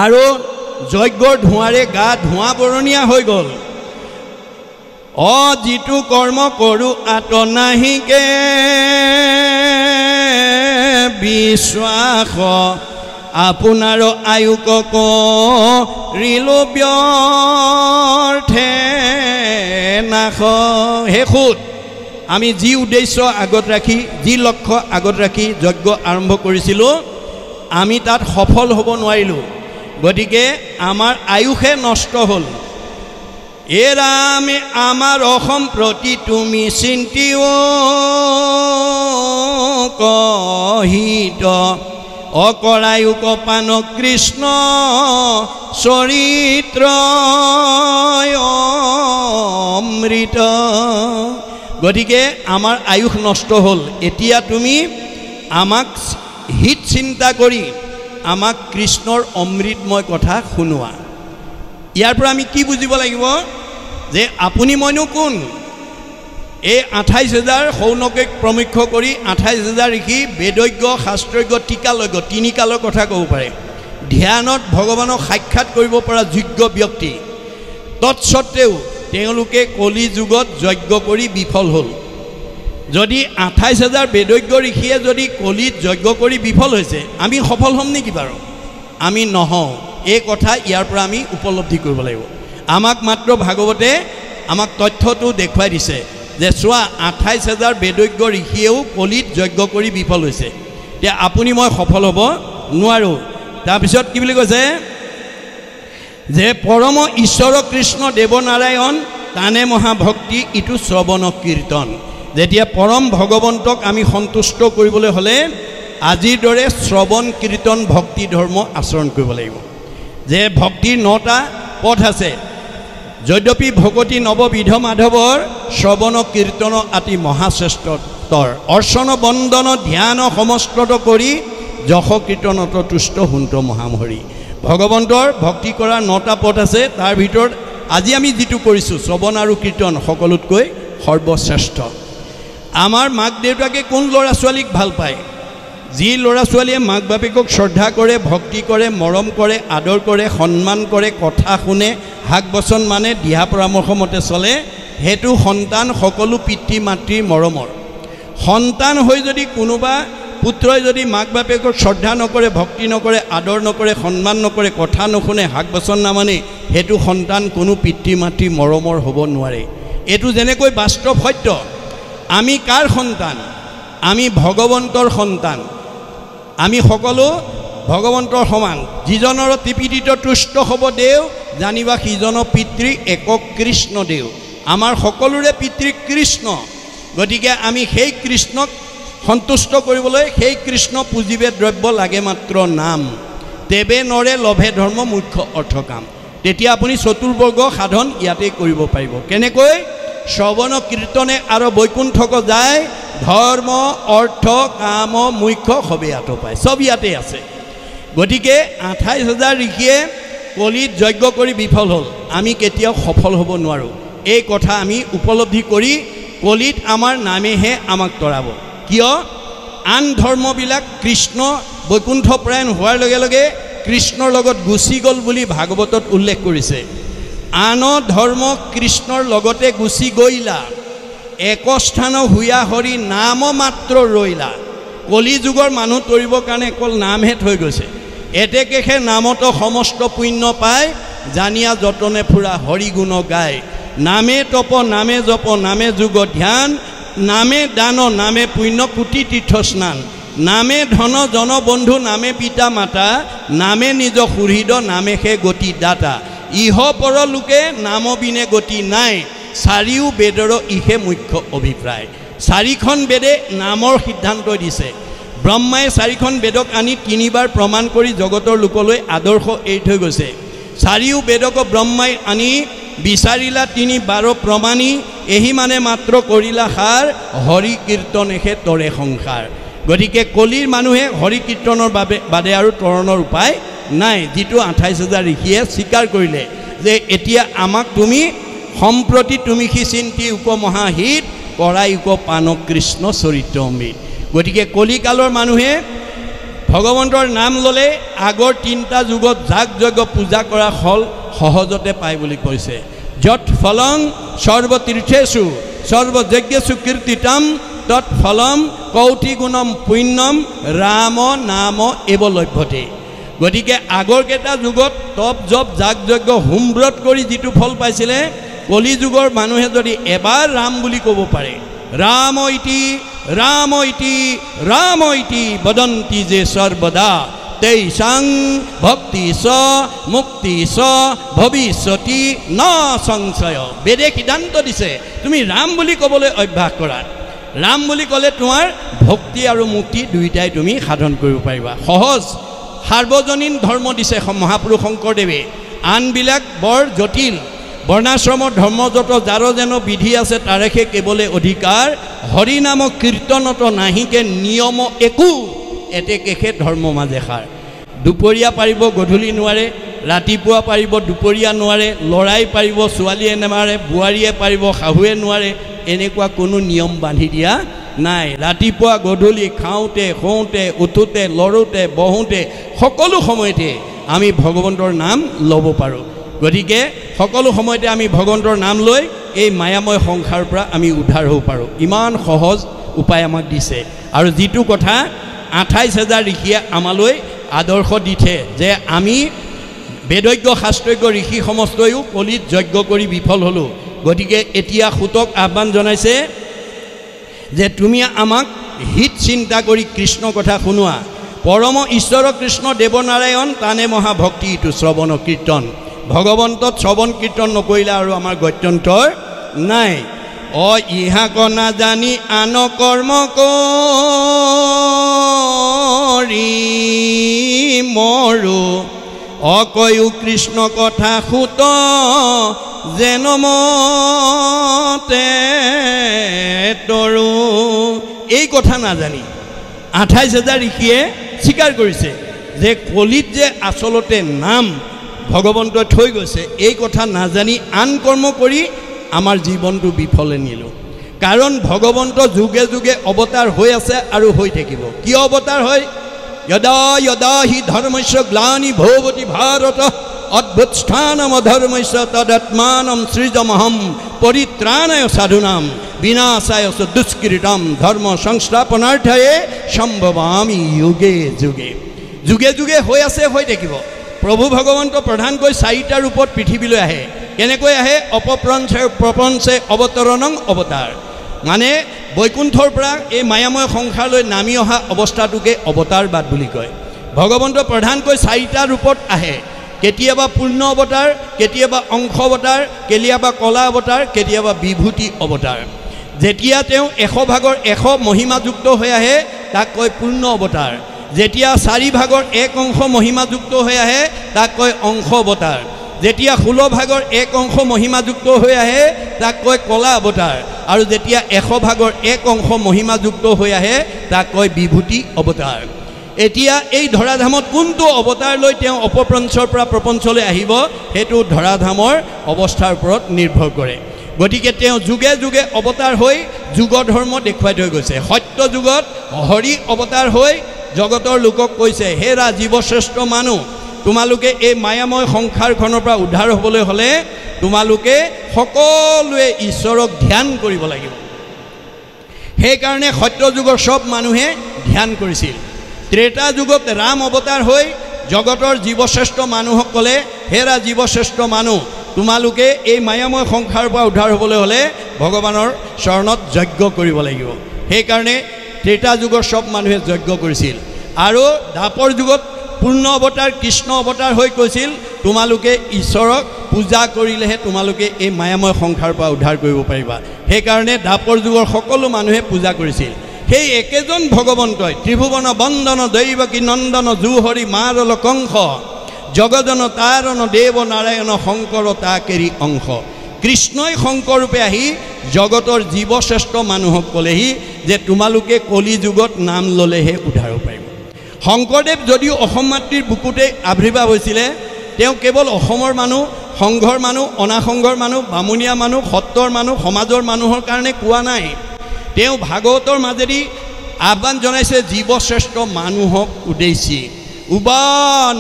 Speaker 1: আৰু যজ্ঞৰ ধোঁৱাৰে গা ধোঁৱা বৰণীয়া হৈ গ'ল। যিটো কৰ্ম কৰোঁ আত নাহিকে বিশ্বাস আপোনাৰ আয়ুক কৰিলো ব্যৰ্থে নাশ। হে সুত, আমি যি উদ্দেশ্য আগত ৰাখি যি লক্ষ্য আগত ৰাখি যজ্ঞ আৰম্ভ কৰিছিলোঁ আমি তাত সফল হ'ব নোৱাৰিলোঁ। গতিকে আমাৰ আয়ুষে নষ্ট হ'ল। এৰামে আমাৰ অসম প্ৰতি তুমি চিন্তিও কহিত অকৰায়ুক পান কৃষ্ণ চৰিত্ৰ অমৃত। গতিকে আমাৰ আয়ুষ নষ্ট হ'ল। এতিয়া তুমি আমাক হিত চিন্তা কৰি আমাক কৃষ্ণৰ অমৃতময় কথা শুনোৱা। ইয়াৰ পৰা আমি কি বুজিব লাগিব যে আপুনি মইনো কোন? এই 28,000 সৌনকে প্ৰমুখ্য কৰি 28,000 ঋষি বেদজ্ঞ শাস্ত্ৰজ্ঞ টিকালজ্ঞ 3 কালৰ কথা ক'ব পাৰে। ধ্যানত ভগৱানক সাক্ষাৎ কৰিব পৰা যোগ্য ব্যক্তি, তৎসত্ত্বেও তেওঁলোকে কলি যুগত যজ্ঞ কৰি বিফল হ'ল। যদি 28,000 বেদজ্ঞ ঋষিয়ে যদি কলিত যজ্ঞ কৰি বিফল হৈছে, আমি সফল হ'ম নেকি বাৰু? আমি নহওঁ। এই কথা ইয়াৰ পৰা আমি উপলব্ধি কৰিব লাগিব। আমাক মাত্ৰ ভাগৱতে আমাক তথ্যটো দেখুৱাই দিছে যে চোৱা 28,000 বেদজ্ঞ ঋষিয়েও কলিত যজ্ঞ কৰি বিফল হৈছে। এতিয়া আপুনি মই সফল হ'ব নোৱাৰোঁ। তাৰপিছত কি বুলি কৈছে যে পৰম ঈশ্বৰ কৃষ্ণ দেৱনাৰায়ণ তানে মহাভক্তি ইটো শ্ৰৱণ কীৰ্তন। যেতিয়া পৰম ভগৱন্তক আমি সন্তুষ্ট কৰিবলৈ হ'লে আজিৰ দৰে শ্ৰৱণ কীৰ্তন ভক্তি ধৰ্ম আচৰণ কৰিব লাগিব। যে ভক্তিৰ 9টা পথ আছে, যদ্যপি ভকতি নৱবিধ মাধৱৰ শ্ৰৱণ কীৰ্তন আতি মহাশ্ৰেষ্ঠতৰ অৰ্চন বন্দন ধ্যান সমস্তত কৰি যশ কীৰ্তনত তুষ্ট হুন্ত মহামহৰি। ভগৱন্তৰ ভক্তি কৰাৰ 9টা পথ আছে। তাৰ ভিতৰত আজি আমি যিটো কৰিছোঁ শ্ৰৱণ আৰু কীৰ্তন সকলোতকৈ সৰ্বশ্ৰেষ্ঠ। আমাৰ মাক দেউতাকে কোন ল'ৰা ছোৱালীক ভাল পায়? যি ল'ৰা ছোৱালীয়ে মাক বাপেকক শ্ৰদ্ধা কৰে, ভক্তি কৰে, মৰম কৰে, আদৰ কৰে, সন্মান কৰে, কথা শুনে, হাক বচন মানে, দিহা পৰামৰ্শ মতে চলে, সেইটো সন্তান সকলো পিতৃ মাতৃৰ মৰমৰ। সন্তান হৈ যদি কোনোবা পুত্ৰই যদি মাক বাপেকক শ্ৰদ্ধা নকৰে, ভক্তি নকৰে, আদৰ নকৰে, সন্মান নকৰে, কথা নুশুনে, হাক বচন নামানে, সেইটো সন্তান কোনো পিতৃ মাতৃ মৰমৰ হ'ব নোৱাৰে। এইটো যেনেকৈ বাস্তৱ সত্য। আমি কাৰ সন্তান? আমি ভগৱন্তৰ সন্তান। আমি সকলো ভগৱন্তৰ সমান। যিজনৰ ত্ৰিপিটিত তুষ্ট হ'ব দেও, জানিবা সিজন পিতৃ একক কৃষ্ণ দেও। আমাৰ সকলোৰে পিতৃ কৃষ্ণ। গতিকে আমি সেই কৃষ্ণক সন্তুষ্ট কৰিবলৈ সেই কৃষ্ণ পুঁজিবে দ্ৰব্য লাগে মাত্ৰ নাম, তেবে নৰে লভে ধৰ্ম মুখ্য অৰ্থ কাম। তেতিয়া আপুনি চতুৰ্বৰ্গ সাধন ইয়াতে কৰিব পাৰিব। কেনেকৈ? শ্ৰৱণ কীৰ্তনে আৰু বৈকুণ্ঠক যায় ধৰ্ম অৰ্থ কাম মুখ্য সবেই আতপায় চব ইয়াতে আছে গতিকে ২৮,০০০ ঋষিয়ে কলিত যজ্ঞ কৰি বিফল হ'ল আমি কেতিয়াও সফল হ'ব নোৱাৰোঁ এই কথা আমি উপলব্ধি কৰি কলিত আমাৰ নামেহে আমাক তৰাব কিয় আন ধৰ্মবিলাক কৃষ্ণ বৈকুণ্ঠপ্ৰায়ণ হোৱাৰ লগে লগে কৃষ্ণৰ লগত গুচি গ'ল বুলি ভাগৱতত উল্লেখ কৰিছে আন ধৰ্ম কৃষ্ণৰ লগতে গুচি গৈলা এক স্থান হুয়া হৰি নাম মাত্ৰ ৰৈলা কলি যুগৰ মানুহ তৰিবৰ কাৰণে অকল নামহে থৈ গৈছে এতেকেহে নামতো সমস্ত পুণ্য পায় জানিয়া যতনে ফুৰা হৰি গুণ গায় নামে তপ নামে জপ নামে যোগ ধ্যান নামে দান নামে পুণ্য কোটি তীৰ্থ স্নান নামে ধন জন বন্ধু নামে পিতা মাতা নামে নিজ সুহৃদ নামেহে গতি দাতা ইহ পৰ লোকে নাম বিনে গতি নাই চাৰিও বেদৰ ইহে মুখ্য অভিপ্ৰায় চাৰিখন বেদে নামৰ সিদ্ধান্ত দিছে ব্ৰহ্মাই চাৰিখন বেদক আনি তিনিবাৰ প্ৰমাণ কৰি জগতৰ লোকলৈ আদৰ্শ এৰি থৈ গৈছে চাৰিও বেদক ব্ৰহ্মাই আনি বিচাৰিলা ৩-১২ প্ৰমাণী এহি মানে মাত্ৰ কৰিলা সাৰ হৰি কীৰ্তনেহে তৰে সংসাৰ গতিকে কলিৰ মানুহে হৰি কীৰ্তনৰ বাদে আৰু তৰণৰ উপায় নাই যিটো ২৮,০০০ ঋষিয়ে স্বীকাৰ কৰিলে যে এতিয়া আমাক তুমি সম্প্ৰতি তুমি সি চিন্তি উপমহাহিত কৰাই উপপান কৃষ্ণ চৰিত্ৰ অমৃত গতিকে কলিকালৰ মানুহে ভগৱন্তৰ নাম ল'লে আগৰ ৩টা যুগত যাগ যজ্ঞ পূজা কৰা ফল সহজতে পায় বুলি কৈছে যৎ ফলং সৰ্বতীৰ্থেষু সৰ্বযজ্ঞেষু কীৰ্তিতম তৎ ফলম কৌটি গুণম পুণ্যম ৰাম নাম এব লভ্যতে গতিকে আগৰ কেইটা যুগত তপ জপ যাগ যজ্ঞ হোমব্ৰত কৰি যিটো ফল পাইছিলে কলি যুগৰ মানুহে যদি এবাৰ ৰাম বুলি ক'ব পাৰে ৰাম ইতি ৰাম ইতি ৰাম ইতি বদন্তি যে সৰ্বদা তেইসাং ভক্তি স মুক্তি স ভৱিষ্যতি ন সংশয় বেদে সিদ্ধান্ত দিছে তুমি ৰাম বুলি ক'বলৈ অভ্যাস কৰা ৰাম বুলি ক'লে তোমাৰ ভক্তি আৰু মুক্তি দুইটাই তুমি সাধন কৰিব পাৰিবা সহজ সাৰ্বজনীন ধৰ্ম দিছে মহাপুৰুষ শংকৰদেৱে আনবিলাক বৰ জটিল বৰ্ণাশ্ৰমৰ ধৰ্ম যত যাৰ যেন বিধি আছে তাৰেহে কেৱলে অধিকাৰ হৰি নাম কীৰ্তনত নাহিকে নিয়ম একো এতেকেহে ধৰ্ম মাজে সাৰ দুপৰীয়া পাৰিব গধূলি নোৱাৰে ৰাতিপুৱা পাৰিব দুপৰীয়া নোৱাৰে লৰাই পাৰিব ছোৱালীয়ে নেমাৰে বোৱাৰীয়ে পাৰিব শাহুৱে নোৱাৰে এনেকুৱা কোনো নিয়ম বান্ধি দিয়া নাই ৰাতিপুৱা গধূলি খাওঁতে শুওঁতে উঠোঁতে লৰোঁতে বহোঁতে সকলো সময়তে আমি ভগৱন্তৰ নাম ল'ব পাৰোঁ গতিকে সকলো সময়তে আমি ভগৱন্তৰ নাম লৈ এই মায়াময় সংসাৰৰ পৰা আমি উদ্ধাৰ হ'ব পাৰোঁ ইমান সহজ উপায় আমাক দিছে আৰু যিটো কথা ২৮,০০০ ঋষিয়ে আমালৈ আদৰ্শ দিছে যে আমি বেদজ্ঞ শাস্ত্ৰজ্ঞ ঋষি সমস্তয়ো কলিত যজ্ঞ কৰি বিফল হ'লোঁ গতিকে এতিয়া সুতক আহ্বান জনাইছে যে তুমি আমাক হিত চিন্তা কৰি কৃষ্ণ কথা শুনোৱা পৰম ঈশ্বৰ কৃষ্ণ দেৱনাৰায়ণ তানে মহাভক্তি ইটো শ্ৰৱণ কীৰ্তন ভগৱন্তত শ্ৰৱণ কীৰ্তন নকৰিলে আৰু আমাৰ গত্যন্তৰ নাই ইহাক নাজানি আন কৰ্ম কৰি মৰো অকয়ো কৃষ্ণ কথা সুত যেন মতে তৰো এই কথা নাজানি ২৮,০০০ ঋষিয়ে স্বীকাৰ কৰিছে যে কলিত যে আচলতে নাম ভগৱন্তই থৈ গৈছে এই কথা নাজানি আন কৰ্ম কৰি আমাৰ জীৱনটো বিফলে নিলোঁ কাৰণ ভগৱন্ত যুগে যুগে অৱতাৰ হৈ আছে আৰু হৈ থাকিব কিয় অৱতাৰ হয় यदा यदा हि धर्मस्य ग्लानि भवति भारत अद्भुत स्थानम धर्मस्य तदात्मानं सृजमहं परित्राणाय साधूनां विनाशाय दुष्कृतं धर्म संस्थापनार्थाय सम्भवामि युगे जुगे जुगे जुगे হৈ আছে হৈ থাকিব প্ৰভু ভগৱন্ত প্ৰধানকৈ 4টা ৰূপত পৃথিৱীলৈ আহে কেনেকৈ আহে অপপ্ৰঞ্চে প্ৰপঞ্চে অৱতৰণং অৱতাৰ মানে বৈকুণ্ঠৰ পৰা এই মায়াময় সংসাৰলৈ নামি অহা অৱস্থাটোকে অৱতাৰবাদ বুলি কয় ভগৱন্ত প্ৰধানকৈ 4টা ৰূপত আহে কেতিয়াবা পূৰ্ণ অৱতাৰ কেতিয়াবা অংশ অৱতাৰ কেতিয়াবা কলা অৱতাৰ কেতিয়াবা বিভূতি অৱতাৰ যেতিয়া তেওঁ 100 ভাগৰ 100 মহিমাযুক্ত হৈ আহে তাক কয় পূৰ্ণ অৱতাৰ যেতিয়া 4 ভাগৰ 1 অংশ মহিমাযুক্ত হৈ আহে তাক কয় অংশ অৱতাৰ যেতিয়া 16 ভাগৰ 1 অংশ মহিমাযুক্ত হৈ আহে তাক কয় কলা অৱতাৰ, আৰু যেতিয়া 100 ভাগৰ 1 অংশ মহিমাযুক্ত হৈ আহে তাক কয় বিভূতি অৱতাৰ। এতিয়া এই ধৰাধামত কোনটো অৱতাৰ লৈ তেওঁ অপপ্ৰঞ্চৰ পৰা প্ৰপঞ্চলৈ আহিব সেইটো ধৰাধামৰ অৱস্থাৰ ওপৰত নিৰ্ভৰ কৰে। গতিকে তেওঁ যুগে যুগে অৱতাৰ হৈ যুগ ধৰ্ম দেখুৱাই থৈ গৈছে। সত্য যুগত হৰি অৱতাৰ হৈ জগতৰ লোকক কৈছে, হেৰা জীৱশ্ৰেষ্ঠ মানুহ, তোমালোকে এই মায়াময় সংসাৰখনৰ পৰা উদ্ধাৰ হ'বলৈ হ'লে তোমালোকে সকলোৱে ঈশ্বৰক ধ্যান কৰিব লাগিব। সেইকাৰণে সত্য যুগৰ সব মানুহে ধ্যান কৰিছিল। ত্ৰেতা যুগত ৰাম অৱতাৰ হৈ জগতৰ জীৱশ্ৰেষ্ঠ মানুহসকলে, হেৰা জীৱশ্ৰেষ্ঠ মানুহ, তোমালোকে এই মায়াময় সংসাৰৰ পৰা উদ্ধাৰ হ'বলৈ হ'লে ভগৱানৰ চৰণত যজ্ঞ কৰিব লাগিব। সেইকাৰণে ত্ৰেতা যুগৰ সব মানুহে যজ্ঞ কৰিছিল। আৰু দ্বাপৰ যুগত পূৰ্ণ অৱতাৰ কৃষ্ণ অৱতাৰ হৈ কৈছিল, তোমালোকে ঈশ্বৰক পূজা কৰিলেহে তোমালোকে এই মায়াময় সংসাৰৰ পৰা উদ্ধাৰ কৰিব পাৰিবা। সেইকাৰণে দ্বাপৰ যুগৰ সকলো মানুহে পূজা কৰিছিল। সেই একেজন ভগৱন্তই ত্ৰিভুৱন বন্দন দৈৱকী নন্দন জুহৰি মাৰল কংস জগজন তাৰণ দেৱ নাৰায়ণ শংকৰ তাকেৰি অংশ। কৃষ্ণই শংকৰ ৰূপে আহি জগতৰ জীৱশ্ৰেষ্ঠ মানুহক ক'লেহি যে তোমালোকে কলি যুগত নাম ল'লেহে উদ্ধাৰ পাৰিব। শংকৰদেৱ যদিও অসম মাতৃৰ বুকুতে আৱিৰ্ভাৱ হৈছিলে, তেওঁ কেৱল অসমৰ মানুহ, সংঘৰ মানুহ, অনাসংঘৰ মানুহ, বামুণীয়া মানুহ, সত্ৰৰ মানুহ, সমাজৰ মানুহৰ কাৰণে কোৱা নাই। তেওঁ ভাগৱতৰ মাজেদি আহ্বান জনাইছে জীৱশ্ৰেষ্ঠ মানুহক উদ্দেশ্যি। উবা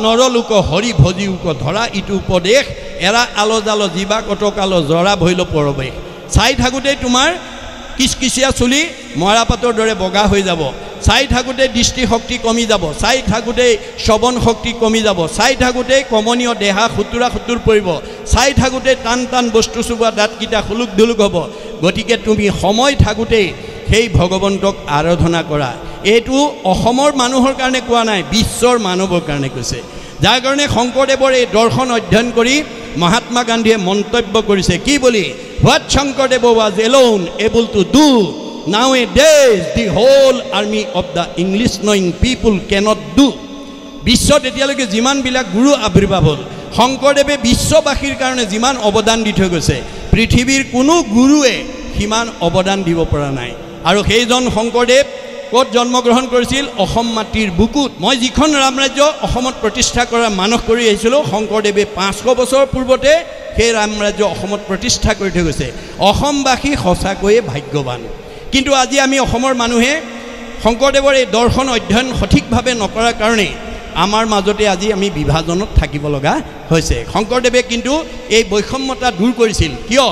Speaker 1: নৰলোক হৰি ভজিউক ধৰা ইটো উপদেশ, এৰা আলো জালো জীৱা কটকাল জৰা ভৈল পৰৱেশ। চাই থাকোঁতেই তোমাৰ কিচকিচিয়া চুলি মৰাপাতৰ দৰে বগা হৈ যাব, চাই থাকোঁতেই দৃষ্টিশক্তি কমি যাব, চাই থাকোঁতেই শ্ৰৱণ শক্তি কমি যাব, চাই থাকোঁতেই কমনীয় দেহা খুতুৰা খুতুৰ পৰিব, চাই থাকোঁতেই টান টান বস্তু চুবোৱা দাঁতকেইটা খুলুক ধুলুক হ'ব। গতিকে তুমি সময় থাকোঁতেই সেই ভগৱন্তক আৰাধনা কৰা। এইটো অসমৰ মানুহৰ কাৰণে কোৱা নাই, বিশ্বৰ মানৱৰ কাৰণে কৈছে। যাৰ কাৰণে শংকৰদেৱৰ এই দৰ্শন অধ্যয়ন কৰি মহাত্মা গান্ধীয়ে মন্তব্য কৰিছে কি বুলি, what Sankardev was alone able to do nowadays the whole army of the English knowing people cannot do. বিশ্বত এতিয়ালৈকে যিমানবিলাক গুৰু আৱিৰ্ভাৱ হ'ল, শংকৰদেৱে বিশ্ববাসীৰ কাৰণে যিমান অৱদান দি থৈ গৈছে, পৃথিৱীৰ কোনো গুৰুৱে সিমান অৱদান দিব পৰা নাই। আৰু সেইজন শংকৰদেৱ ক'ত জন্মগ্ৰহণ কৰিছিল? অসম মাটিৰ বুকুত। মই যিখন ৰামৰাজ্য অসমত প্ৰতিষ্ঠা কৰা মানস কৰি আহিছিলোঁ, শংকৰদেৱে 500 বছৰ পূৰ্বতে সেই ৰামৰাজ্য অসমত প্ৰতিষ্ঠা কৰি থৈ গৈছে। অসমবাসী সঁচাকৈয়ে ভাগ্যৱান। কিন্তু আজি আমি অসমৰ মানুহে শংকৰদেৱৰ এই দৰ্শন অধ্যয়ন সঠিকভাৱে নকৰাৰ কাৰণে আমাৰ মাজতে আজি আমি বিভাজনত থাকিব লগা হৈছে। শংকৰদেৱে কিন্তু এই বৈষম্যতা দূৰ কৰিছিল। কিয়?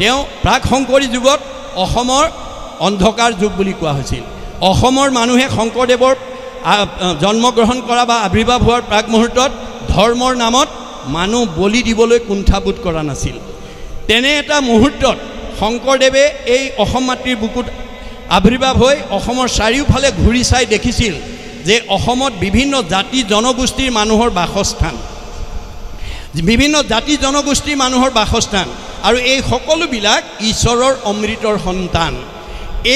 Speaker 1: তেওঁ প্ৰাক শংকৰী যুগত অসমৰ অন্ধকাৰ যুগ বুলি কোৱা হৈছিল। অসমৰ মানুহে শংকৰদেৱৰ জন্মগ্ৰহণ কৰা বা আৱিৰ্ভাৱ হোৱাৰ প্ৰাক মুহূৰ্তত ধৰ্মৰ নামত মানুহ বলি দিবলৈ কুণ্ঠাবোধ কৰা নাছিল। তেনে এটা মুহূৰ্তত শংকৰদেৱে এই অসম মাতৃৰ বুকুত আৱিৰ্ভাৱ হৈ অসমৰ চাৰিওফালে ঘূৰি চাই দেখিছিল যে অসমত বিভিন্ন জাতি জনগোষ্ঠীৰ মানুহৰ বাসস্থান, বিভিন্ন জাতি জনগোষ্ঠীৰ মানুহৰ বাসস্থান, আৰু এই সকলোবিলাক ঈশ্বৰৰ অমৃতৰ সন্তান।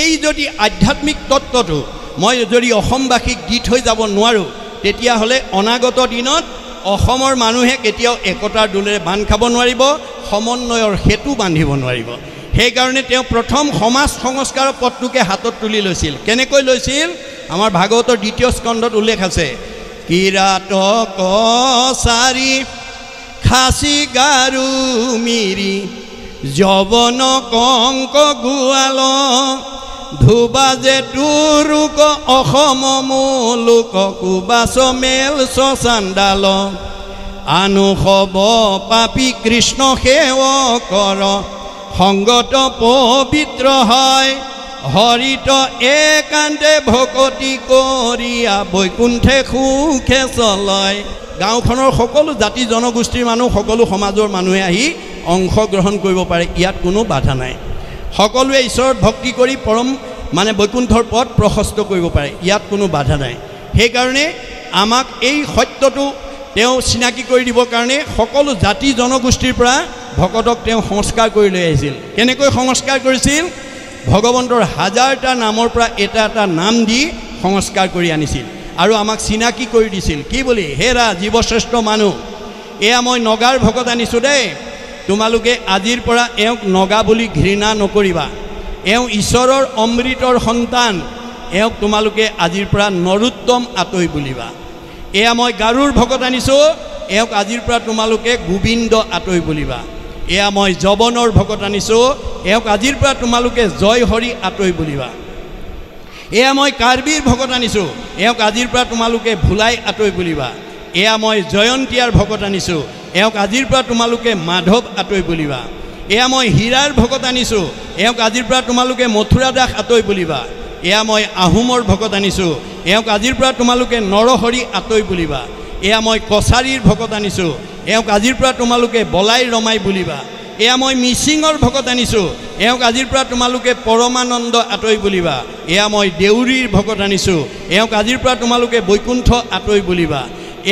Speaker 1: এই যদি আধ্যাত্মিক তত্ত্বটো মই যদি অসমবাসীক দি থৈ যাব নোৱাৰোঁ, তেতিয়াহ'লে অনাগত দিনত অসমৰ মানুহে কেতিয়াও একতাৰ দোলেৰে বান্ধ খাব নোৱাৰিব, সমন্বয়ৰ সেতু বান্ধিব নোৱাৰিব। সেইকাৰণে তেওঁ প্ৰথম সমাজ সংস্কাৰৰ পথটোকে হাতত তুলি লৈছিল। কেনেকৈ লৈছিল? আমাৰ ভাগৱতৰ 2য় স্কন্ধত উল্লেখ আছে, কিৰাত কছাৰী খাচী গাৰু মিৰি যৱন কংক গোৱাল ধুবা যে তুৰুক অসম মূলোক কুবাচ মেল চান্দাল আনু হব পাপী কৃষ্ণ সেৱ কৰ সংগত পবিত্ৰ হয় হৰিত একান্তে ভকতি কৰিয়া বৈকুণ্ঠে সুখে চলয়। গাঁওখনৰ সকলো জাতি জনগোষ্ঠীৰ মানুহ, সকলো সমাজৰ মানুহে আহি অংশগ্ৰহণ কৰিব পাৰে, ইয়াত কোনো বাধা নাই। সকলোৱে ঈশ্বৰত ভক্তি কৰি পৰম বৈকুণ্ঠৰ পথ প্ৰশস্ত কৰিব পাৰে, ইয়াত কোনো বাধা নাই। সেইকাৰণে আমাক এই সত্যটো তেওঁ চিনাকি কৰি দিবৰ কাৰণে সকলো জাতি জনগোষ্ঠীৰ পৰা ভকতক তেওঁ সংস্কাৰ কৰি লৈ আহিছিল। কেনেকৈ সংস্কাৰ কৰিছিল? ভগৱন্তৰ 1000টা নামৰ পৰা এটা এটা নাম দি সংস্কাৰ কৰি আনিছিল আৰু আমাক চিনাকি কৰি দিছিল। কি বুলি? হেৰা জীৱশ্ৰেষ্ঠ মানুহ, এয়া মই নগাৰ ভকত আনিছোঁ দেই। তোমালোকে আজিৰ পৰা এওঁক নগা বুলি ঘৃণা নকৰিবা। এওঁ ঈশ্বৰৰ অমৃতৰ সন্তান। এওঁক তোমালোকে আজিৰ পৰা নৰোত্তম আতৈ বুলিবা। এয়া মই গাৰুৰ ভকত আনিছোঁ। এওঁক আজিৰ পৰা তোমালোকে গোবিন্দ আতৈ বুলিবা। এয়া মই যৱনৰ ভকত আনিছোঁ। এওঁক আজিৰ পৰা তোমালোকে জয় হৰি আতৈ বুলিবা। এয়া মই কাৰ্বিৰ ভকত আনিছোঁ। এওঁক আজিৰ পৰা তোমালোকে ভোলাই আতৈ বুলিবা। এয়া মই জয়ন্তীয়াৰ ভকত আনিছোঁ। এওঁক আজিৰ পৰা তোমালোকে মাধৱ আতৈ বুলিবা। এয়া মই হীৰাৰ ভকত আনিছোঁ। এওঁক আজিৰ পৰা তোমালোকে মথুৰা দাস আতৈ বুলিবা। এয়া মই আহোমৰ ভকত আনিছোঁ। এওঁক আজিৰ পৰা তোমালোকে নৰহৰি আতৈ বুলিবা। এয়া মই কছাৰীৰ ভকত আনিছোঁ। এওঁক আজিৰ পৰা তোমালোকে বলাই ৰমাই বুলিবা। এয়া মই মিচিঙৰ ভকত আনিছোঁ। এওঁক আজিৰ পৰা তোমালোকে পৰমানন্দ আতৈ বুলিবা। এয়া মই দেউৰীৰ ভকত আনিছোঁ। এওঁক আজিৰ পৰা তোমালোকে বৈকুণ্ঠ আতৈ বুলিবা।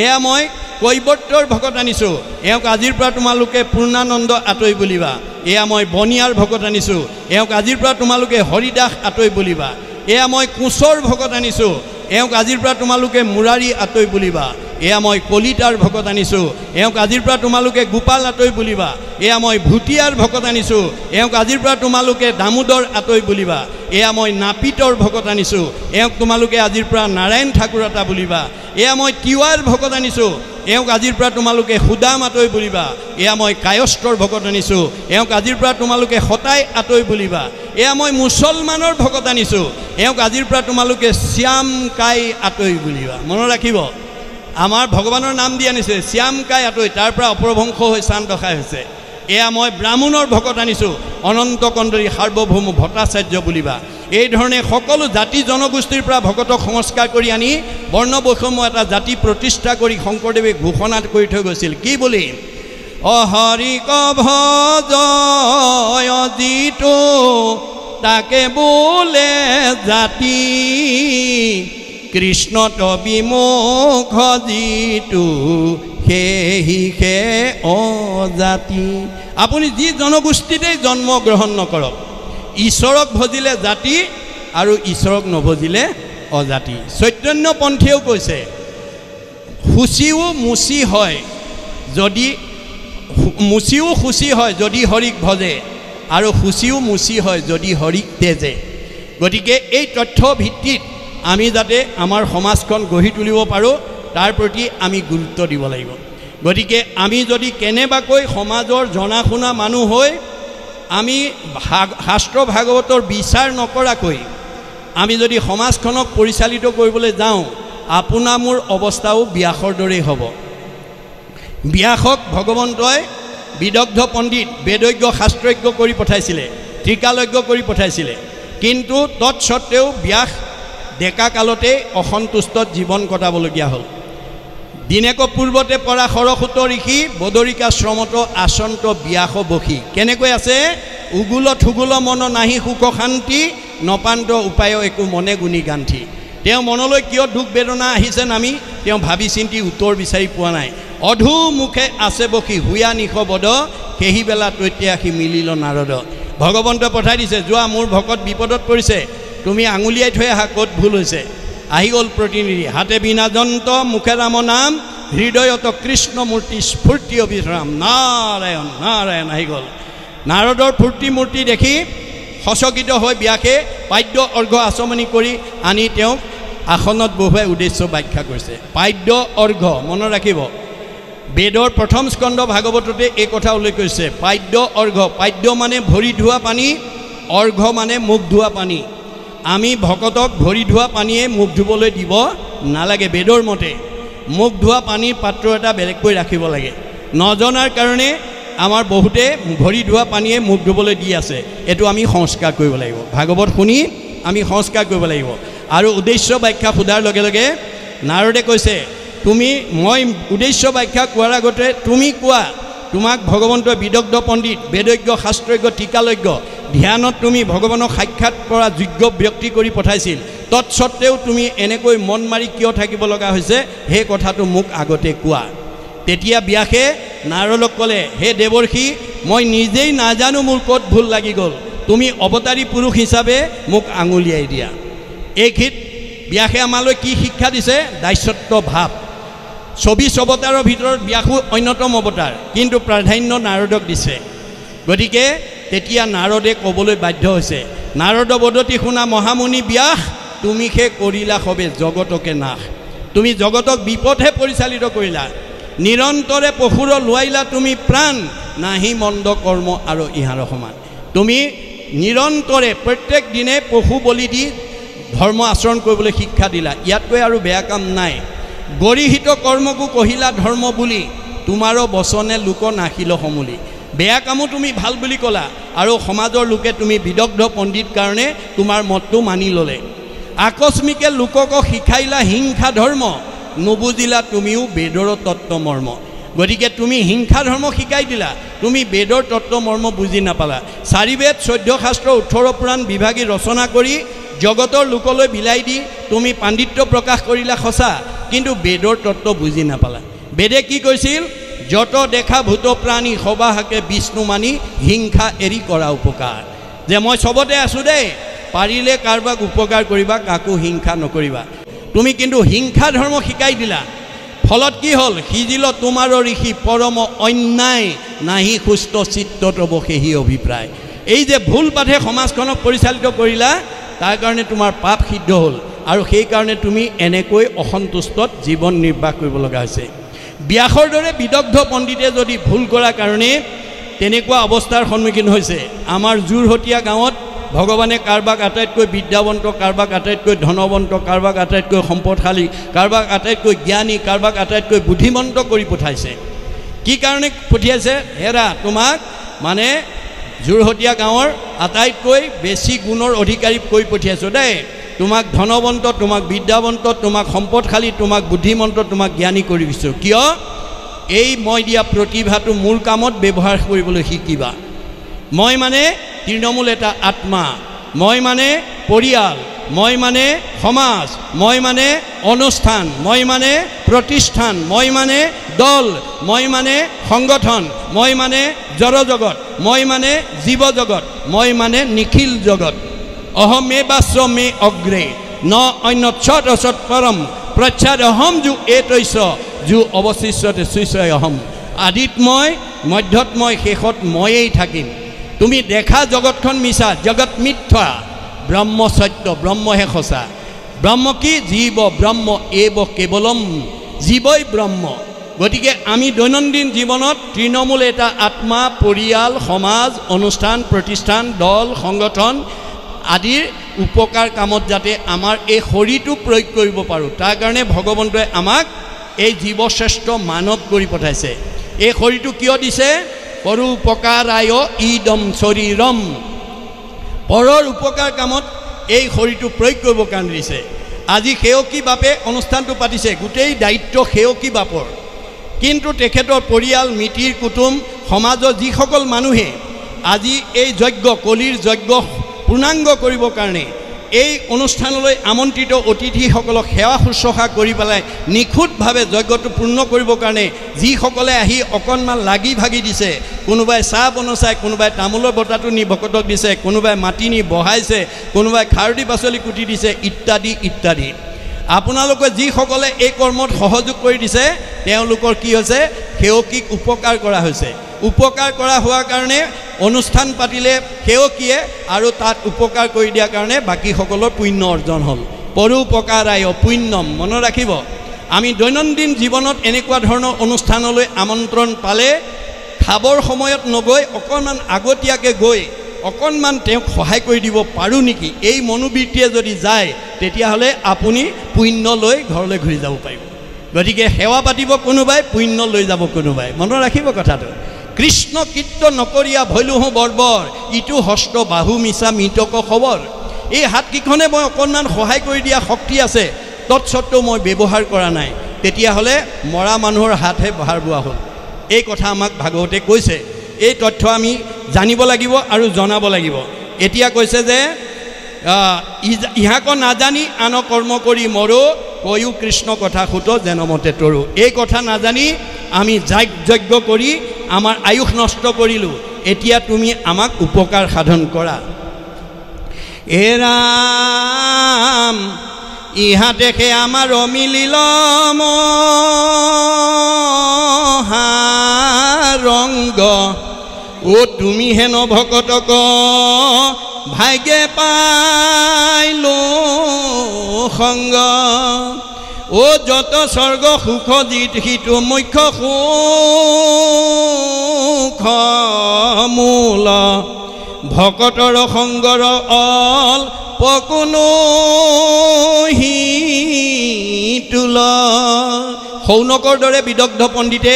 Speaker 1: এয়া মই কৈবৰ্তৰ ভকত আনিছোঁ। এওঁক আজিৰ পৰা তোমালোকে পূৰ্ণানন্দ আতৈ বুলিবা। এয়া মই বনিয়াৰ ভকত আনিছোঁ। এওঁক আজিৰ পৰা তোমালোকে হৰিদাস আতৈ বুলিবা। এয়া মই কোচৰ ভকত আনিছোঁ। এওঁক আজিৰ পৰা তোমালোকে মুৰাৰী আতৈ বুলিবা। এয়া মই কলিতাৰ ভকত আনিছোঁ। এওঁক আজিৰ পৰা তোমালোকে গোপাল আতৈ বুলিবা। এয়া মই ভুটিয়াৰ ভকত আনিছোঁ। এওঁক আজিৰ পৰা তোমালোকে দামোদৰ আতৈ বুলিবা। এয়া মই নাপিতৰ ভকত আনিছোঁ। এওঁক তোমালোকে আজিৰ পৰা নাৰায়ণ ঠাকুৰতা বুলিবা। এয়া মই তিৱাৰ ভকত আনিছোঁ। এওঁক আজিৰ পৰা তোমালোকে সুদাম আতৈ বুলিবা। এয়া মই কায়স্থৰ ভকত আনিছোঁ। এওঁক আজিৰ পৰা তোমালোকে সতাই আতৈ বুলিবা। এয়া মই মুছলমানৰ ভকত আনিছোঁ। এওঁক আজিৰ পৰা তোমালোকে শ্যাম কাই আতৈ বুলিবা। মনত ৰাখিব, আমাৰ ভগৱানৰ নাম দি আনিছে শ্যাম কাই আতৈ, তাৰ পৰা অপভ্ৰংশ হৈ চান দখাই হৈছে। এয়া মই ব্ৰাহ্মণৰ ভকত আনিছোঁ। অনন্ত কন্দৰী সাৰ্বভৌম ভট্টাচাৰ্য বুলিবা। এই ধৰণে সকলো জাতি জনগোষ্ঠীৰ পৰা ভকতক সংস্কাৰ কৰি আনি বৰ্ণ বৈষম্য এটা জাতি প্ৰতিষ্ঠা কৰি শংকৰদেৱে ঘোষণা কৰি থৈ গৈছিল। কি বুলি? অহৰিক ভজয় যিটো তাকে বোলে জাতি, কৃষ্ণত বিমুখ যিটো সেহিহে অজাতি। আপুনি যি জনগোষ্ঠীতেই জন্মগ্ৰহণ নকৰক, ঈশ্বৰক ভজিলে জাতি আৰু ঈশ্বৰক নভজিলে অজাতি। চৈতন্যপন্থীয়েও কৈছে শুচিও মুচি হয় যদি মুচিও শুচি হয় যদি হৰিক ভজে, আৰু শুচিও মুচি হয় যদি হৰিক তেজে। গতিকে এই তথ্য ভিত্তিত আমি যাতে আমাৰ সমাজখন গঢ়ি তুলিব পাৰোঁ তাৰ প্ৰতি আমি গুৰুত্ব দিব লাগিব। গতিকে আমি যদি কেনেবাকৈ সমাজৰ জনা শুনা মানুহ হৈ আমি শাস্ত্ৰ ভাগৱতৰ বিচাৰ নকৰাকৈ আমি যদি সমাজখনক পৰিচালিত কৰিবলৈ যাওঁ, আপোনাৰ মোৰ অৱস্থাও ব্যাসৰ দৰেই হ'ব। ব্যাসক ভগৱন্তই বিদগ্ধ পণ্ডিত, বেদজ্ঞ শাস্ত্ৰজ্ঞ কৰি পঠাইছিলে, ত্ৰিকালজ্ঞ কৰি পঠাইছিলে। কিন্তু তৎসত্ত্বেও ব্যাস ডেকা কালতেই অসন্তুষ্টত জীৱন কটাবলগীয়া হ'ল। দিনেক পূৰ্বতে পৰা সৰস্বত ঋষি বদৰিকাশ্ৰমত আচন্ত ব্যাস বসী। কেনেকৈ আছে? উগুল থুগুল মন নাহি সুখ শান্তি, নপান্ত উপায় একো মনে গুণি গান্থি। তেওঁ মনলৈ কিয় দুখ বেদনা আহিছে নামি তেওঁ ভাবি চিন্তি উত্তৰ বিচাৰি পোৱা নাই। অধু মুখে আছে বসী হুয়া নিশ বদ, সেইবেলা তৈত্যাসী মিলিল নাৰদ। ভগৱন্তই পঠাই দিছে, যোৱা মোৰ ভকত বিপদত পৰিছে, তুমি আঙুলিয়াই থৈ আহা ক'ত ভুল হৈছে। আহি গ'ল প্ৰতিনিধি, হাতে বিনা যন্ত মুখে ৰাম নাম, হৃদয়ত কৃষ্ণ মূৰ্তি স্ফূৰ্তি অবিশ্ৰাম। নাৰায়ণ নাৰায়ণ আহি গ'ল। নাৰদৰ ফূৰ্তি মূৰ্তি দেখি সচকিত হৈ ব্যাসে পাদ্য অৰ্ঘ্য আচমনি কৰি আনি তেওঁক আসনত বহুৱাই উদ্দেশ্য ব্যাখ্যা কৰিছে। পাদ্য অৰ্ঘ্য মনত ৰাখিব, বেদৰ প্ৰথম স্কন্ধ ভাগৱততে এই কথা উল্লেখ কৰিছে। পাদ্য অৰ্ঘ্য, পাদ্য মানে ভৰি ধোৱা পানী, অৰ্ঘ্য মানে মুখ ধোৱা পানী। আমি ভকতক ভৰি ধোৱা পানীয়ে মুখ ধুবলৈ দিব নালাগে। বেদৰ মতে মুখ ধোৱা পানীৰ পাত্ৰ এটা বেলেগকৈ ৰাখিব লাগে। নজনাৰ কাৰণে আমাৰ বহুতে ভৰি ধোৱা পানীয়ে মুখ ধুবলৈ দি আছে। এইটো আমি সংস্কাৰ কৰিব লাগিব। ভাগৱত শুনি আমি সংস্কাৰ কৰিব লাগিব। আৰু উদ্দেশ্য ব্যাখ্যা সোধাৰ লগে লগে নাৰদে কৈছে, তুমি মই উদ্দেশ্য ব্যাখ্যা কোৱাৰ আগতে তুমি কোৱা, তোমাক ভগৱন্তই বিদগ্ধ পণ্ডিত, বেদজ্ঞ শাস্ত্ৰজ্ঞ টিকালজ্ঞ, ধ্যানত তুমি ভগৱানক সাক্ষাৎ কৰা যোগ্য ব্যক্তি কৰি পঠাইছিল, তৎসত্ত্বেও তুমি এনেকৈ মন মাৰি কিয় থাকিব লগা হৈছে, সেই কথাটো মোক আগতে কোৱা। তেতিয়া ব্যাসে নাৰদক ক'লে, হে দেৱৰ্ষি, মই নিজেই নাজানো মোৰ ক'ত ভুল লাগি গ'ল, তুমি অৱতাৰী পুৰুষ হিচাপে মোক আঙুলিয়াই দিয়া। এইখিনিত ব্যাসে আমালৈ কি শিক্ষা দিছে? দাস্যত্ব ভাৱ। 24 অৱতাৰৰ ভিতৰত ব্যাসো অন্যতম অৱতাৰ, কিন্তু প্ৰাধান্য নাৰদক দিছে। গতিকে তেতিয়া নাৰদে ক'বলৈ বাধ্য হৈছে, নাৰদ বদতি শুনা মহামুনি ব্যাস, তুমি সে কৰিলা সবে জগতকে নাশ। তুমি জগতক বিপথে পৰিচালিত কৰিলা, নিৰন্তৰে পশুৰ লোৱাইলা তুমি প্ৰাণ, নাহি মন্দ কৰ্ম আৰু ইহাৰ সমান। তুমি নিৰন্তৰে প্ৰত্যেক দিনে পশু বলি দি ধৰ্ম আচৰণ কৰিবলৈ শিক্ষা দিলা, ইয়াতকৈ আৰু বেয়া কাম নাই। গৰিহিত কৰ্মকো কহিলা ধৰ্ম বুলি, তোমাৰো বচনে লোক নাখিল সমূলি। বেয়া কামো তুমি ভাল বুলি ক'লা, আৰু সমাজৰ লোকে তুমি বিদগ্ধ পণ্ডিত কাৰণে তোমাৰ মতটো মানি ল'লে। আকস্মিকে লোকক শিকাইলা হিংসা ধৰ্ম, নুবুজিলা তুমিও বেদৰ তত্ত্ব মৰ্ম। গতিকে তুমি হিংসা ধৰ্ম শিকাই দিলা, তুমি বেদৰ তত্ত্ব মৰ্ম বুজি নাপালা। 4 বেদ 14 শাস্ত্ৰ 18 পুৰাণ বিভাগী ৰচনা কৰি জগতৰ লোকলৈ বিলাই দি তুমি পাণ্ডিত্য প্ৰকাশ কৰিলা সঁচা, কিন্তু বেদৰ তত্ত্ব বুজি নাপালা। বেদে কি কৈছিল? যত দেখা ভূত প্ৰাণী সবাহাকে বিষ্ণু মানি, হিংসা এৰি কৰা উপকাৰ। যে মই চবতে আছোঁ দেই, পাৰিলে কাৰোবাক উপকাৰ কৰিবা, কাকো হিংসা নকৰিবা। তুমি কিন্তু হিংসা ধৰ্ম শিকাই দিলা, ফলত কি হ'ল? সিজিল তোমাৰ ঋষি পৰম অন্যায়, নাহি সুস্থ চিত্তত বসেহি অভিপ্ৰায়। এই যে ভুল পাঠে সমাজখনক পৰিচালিত কৰিলা, তাৰ কাৰণে তোমাৰ পাপ সিদ্ধ হ'ল, আৰু সেইকাৰণে তুমি এনেকৈ অসন্তুষ্টত জীৱন নিৰ্বাহ কৰিব লগা হৈছে। ব্যাসৰ দৰে বিদগ্ধ পণ্ডিতে যদি ভুল কৰাৰ কাৰণে তেনেকুৱা অৱস্থাৰ সন্মুখীন হৈছে, আমাৰ যোৰহতীয়া গাঁৱত ভগৱানে কাৰোবাক আটাইতকৈ বিদ্যাৱন্ত, কাৰোবাক আটাইতকৈ ধনৱন্ত, কাৰোবাক আটাইতকৈ সম্পদশালী, কাৰোবাক আটাইতকৈ জ্ঞানী, কাৰোবাক আটাইতকৈ বুদ্ধিমন্ত কৰি পঠাইছে। কি কাৰণে পঠিয়াইছে? হেৰা, তোমাক মানে যোৰহতীয়া গাঁৱৰ আটাইতকৈ বেছি গুণৰ অধিকাৰী কৰি পঠিয়াইছোঁ দেই। তোমাক ধনৱন্ত, তোমাক বিদ্যাৱন্ত, তোমাক সম্পদশালী, তোমাক বুদ্ধিমন্ত, তোমাক জ্ঞানী কৰি দিছোঁ। কিয়? এই মই দিয়া প্ৰতিভাটো মোৰ কামত ব্যৱহাৰ কৰিবলৈ শিকিবা। মই মানে তৃণমূল এটা আত্মা, মই মানে পৰিয়াল, মই মানে সমাজ, মই মানে অনুষ্ঠান, মই মানে প্ৰতিষ্ঠান, মই মানে দল, মই মানে সংগঠন, মই মানে জড়জগত, মই মানে জীৱ জগত, মই মানে নিখিল জগত। অহমে বাস্য মে অগ্ৰে ন অন্য ছত অসৎ পৰম, প্ৰচ্ছাদ অহম যু এতৈছ যু অৱশিষ্যতে শৈশয় অহম। আদিত মই, মধ্যত মই, শেষত ময়েই থাকিম। তুমি দেখা জগতখন মিছা, জগত মিথ্যা, ব্ৰহ্ম সত্য, ব্ৰহ্মহে সঁচা। ব্ৰহ্ম কি? জীৱ ব্ৰহ্ম এব কেৱলম, জীৱই ব্ৰহ্ম। গতিকে আমি দৈনন্দিন জীৱনত তৃণমূল এটা আত্মা, পৰিয়াল, সমাজ, অনুষ্ঠান, প্ৰতিষ্ঠান, দল, সংগঠন আদিৰ উপকাৰ কামত যাতে আমাৰ এই শৰীৰটো প্ৰয়োগ কৰিব পাৰোঁ, তাৰ কাৰণে ভগৱন্তই আমাক এই জীৱশ্ৰেষ্ঠ মানৱ কৰি পঠাইছে। এই শৰীৰটো কিয় দিছে? পৰোপকাৰায় ইদম শৰীৰম, পৰৰ উপকাৰ কামত এই শৰীৰটো প্ৰয়োগ কৰিবৰ কাৰণে দিছে। আজি সেৱকী বাপে অনুষ্ঠানটো পাতিছে, গোটেই দায়িত্ব সেৱকী বাপৰ, কিন্তু তেখেতৰ পৰিয়াল, মিতিৰ কুটুম, সমাজৰ যিসকল মানুহে আজি এই যজ্ঞ, কলিৰ যজ্ঞ পূৰ্ণাংগ কৰিবৰ কাৰণে এই অনুষ্ঠানলৈ আমন্ত্ৰিত অতিথিসকলক সেৱা শুশ্ৰূষা কৰি পেলাই নিখুঁতভাৱে যজ্ঞটো পূৰ্ণ কৰিবৰ কাৰণে যিসকলে আহি অকণমান লাগি ভাগি দিছে, কোনোবাই চাহ বনাইছে, কোনোবাই তামোলৰ বটাটো নি ভকতক দিছে, কোনোবাই মাটি নি বহাইছে, কোনোবাই খাৰদি পাচলি কুটি দিছে, ইত্যাদি ইত্যাদি। আপোনালোকে যিসকলে এই কৰ্মত সহযোগ কৰি দিছে, তেওঁলোকৰ কি হৈছে? সেৱকীক উপকাৰ কৰা হৈছে। উপকাৰ কৰা হোৱাৰ কাৰণে অনুষ্ঠান পাতিলে সেৱকীয়ে, আৰু তাত উপকাৰ কৰি দিয়াৰ কাৰণে বাকীসকলৰ পুণ্য অৰ্জন হ'ল। পৰোপকাৰায় পুণ্যম। মনত ৰাখিব, আমি দৈনন্দিন জীৱনত এনেকুৱা ধৰণৰ অনুষ্ঠানলৈ আমন্ত্ৰণ পালে খাবৰ সময়ত নগৈ অকণমান আগতীয়াকৈ গৈ অকণমান তেওঁক সহায় কৰি দিব পাৰোঁ নেকি, এই মনোবৃত্তিয়ে যদি যায়, তেতিয়াহ'লে আপুনি পুণ্য লৈ ঘৰলৈ ঘূৰি যাব পাৰিব। গতিকে সেৱা পাতিব কোনোবাই, পুণ্য লৈ যাব কোনোবাই। মনত ৰাখিব কথাটো। কৃষ্ণ কীৰ্ত নকৰিয়া ভৈলোহো বৰ্বৰ, ইটো হস্ত বাহু মিছা মৃতক খবৰ। এই হাতকেইখনে মই অকণমান সহায় কৰি দিয়া শক্তি আছে, তৎসত্ত্বেও মই ব্যৱহাৰ কৰা নাই, তেতিয়াহ'লে মৰা মানুহৰ হাতহে ভাৰ বোৱা হ'ল। এই কথা আমাক ভাগৱতে কৈছে। এই তথ্য আমি জানিব লাগিব আৰু জনাব লাগিব। এতিয়া কৈছে যে ইহাক নাজানি আন কৰ্ম কৰি মৰো, কৈও কৃষ্ণ কথা সুত জনমতে তৰো। এই কথা নাজানি আমি যজ্ঞ কৰি আমাৰ আয়ুস নষ্ট কৰিলোঁ। এতিয়া তুমি আমাক উপকাৰ সাধন কৰা। এ ৰাম ইহা দেখে আমাৰ অমিলিল যুগ ও তুমি হেন ভকতক ভাগ্যে পাইলো সংগ ও যত স্বর্গ সুখ জিত সিটো মুখ্য সুখ মূল ভকতৰ সংগৰ অল পকুনো তুল শৌনকৰ দৰে বিদগ্ধ পণ্ডিতে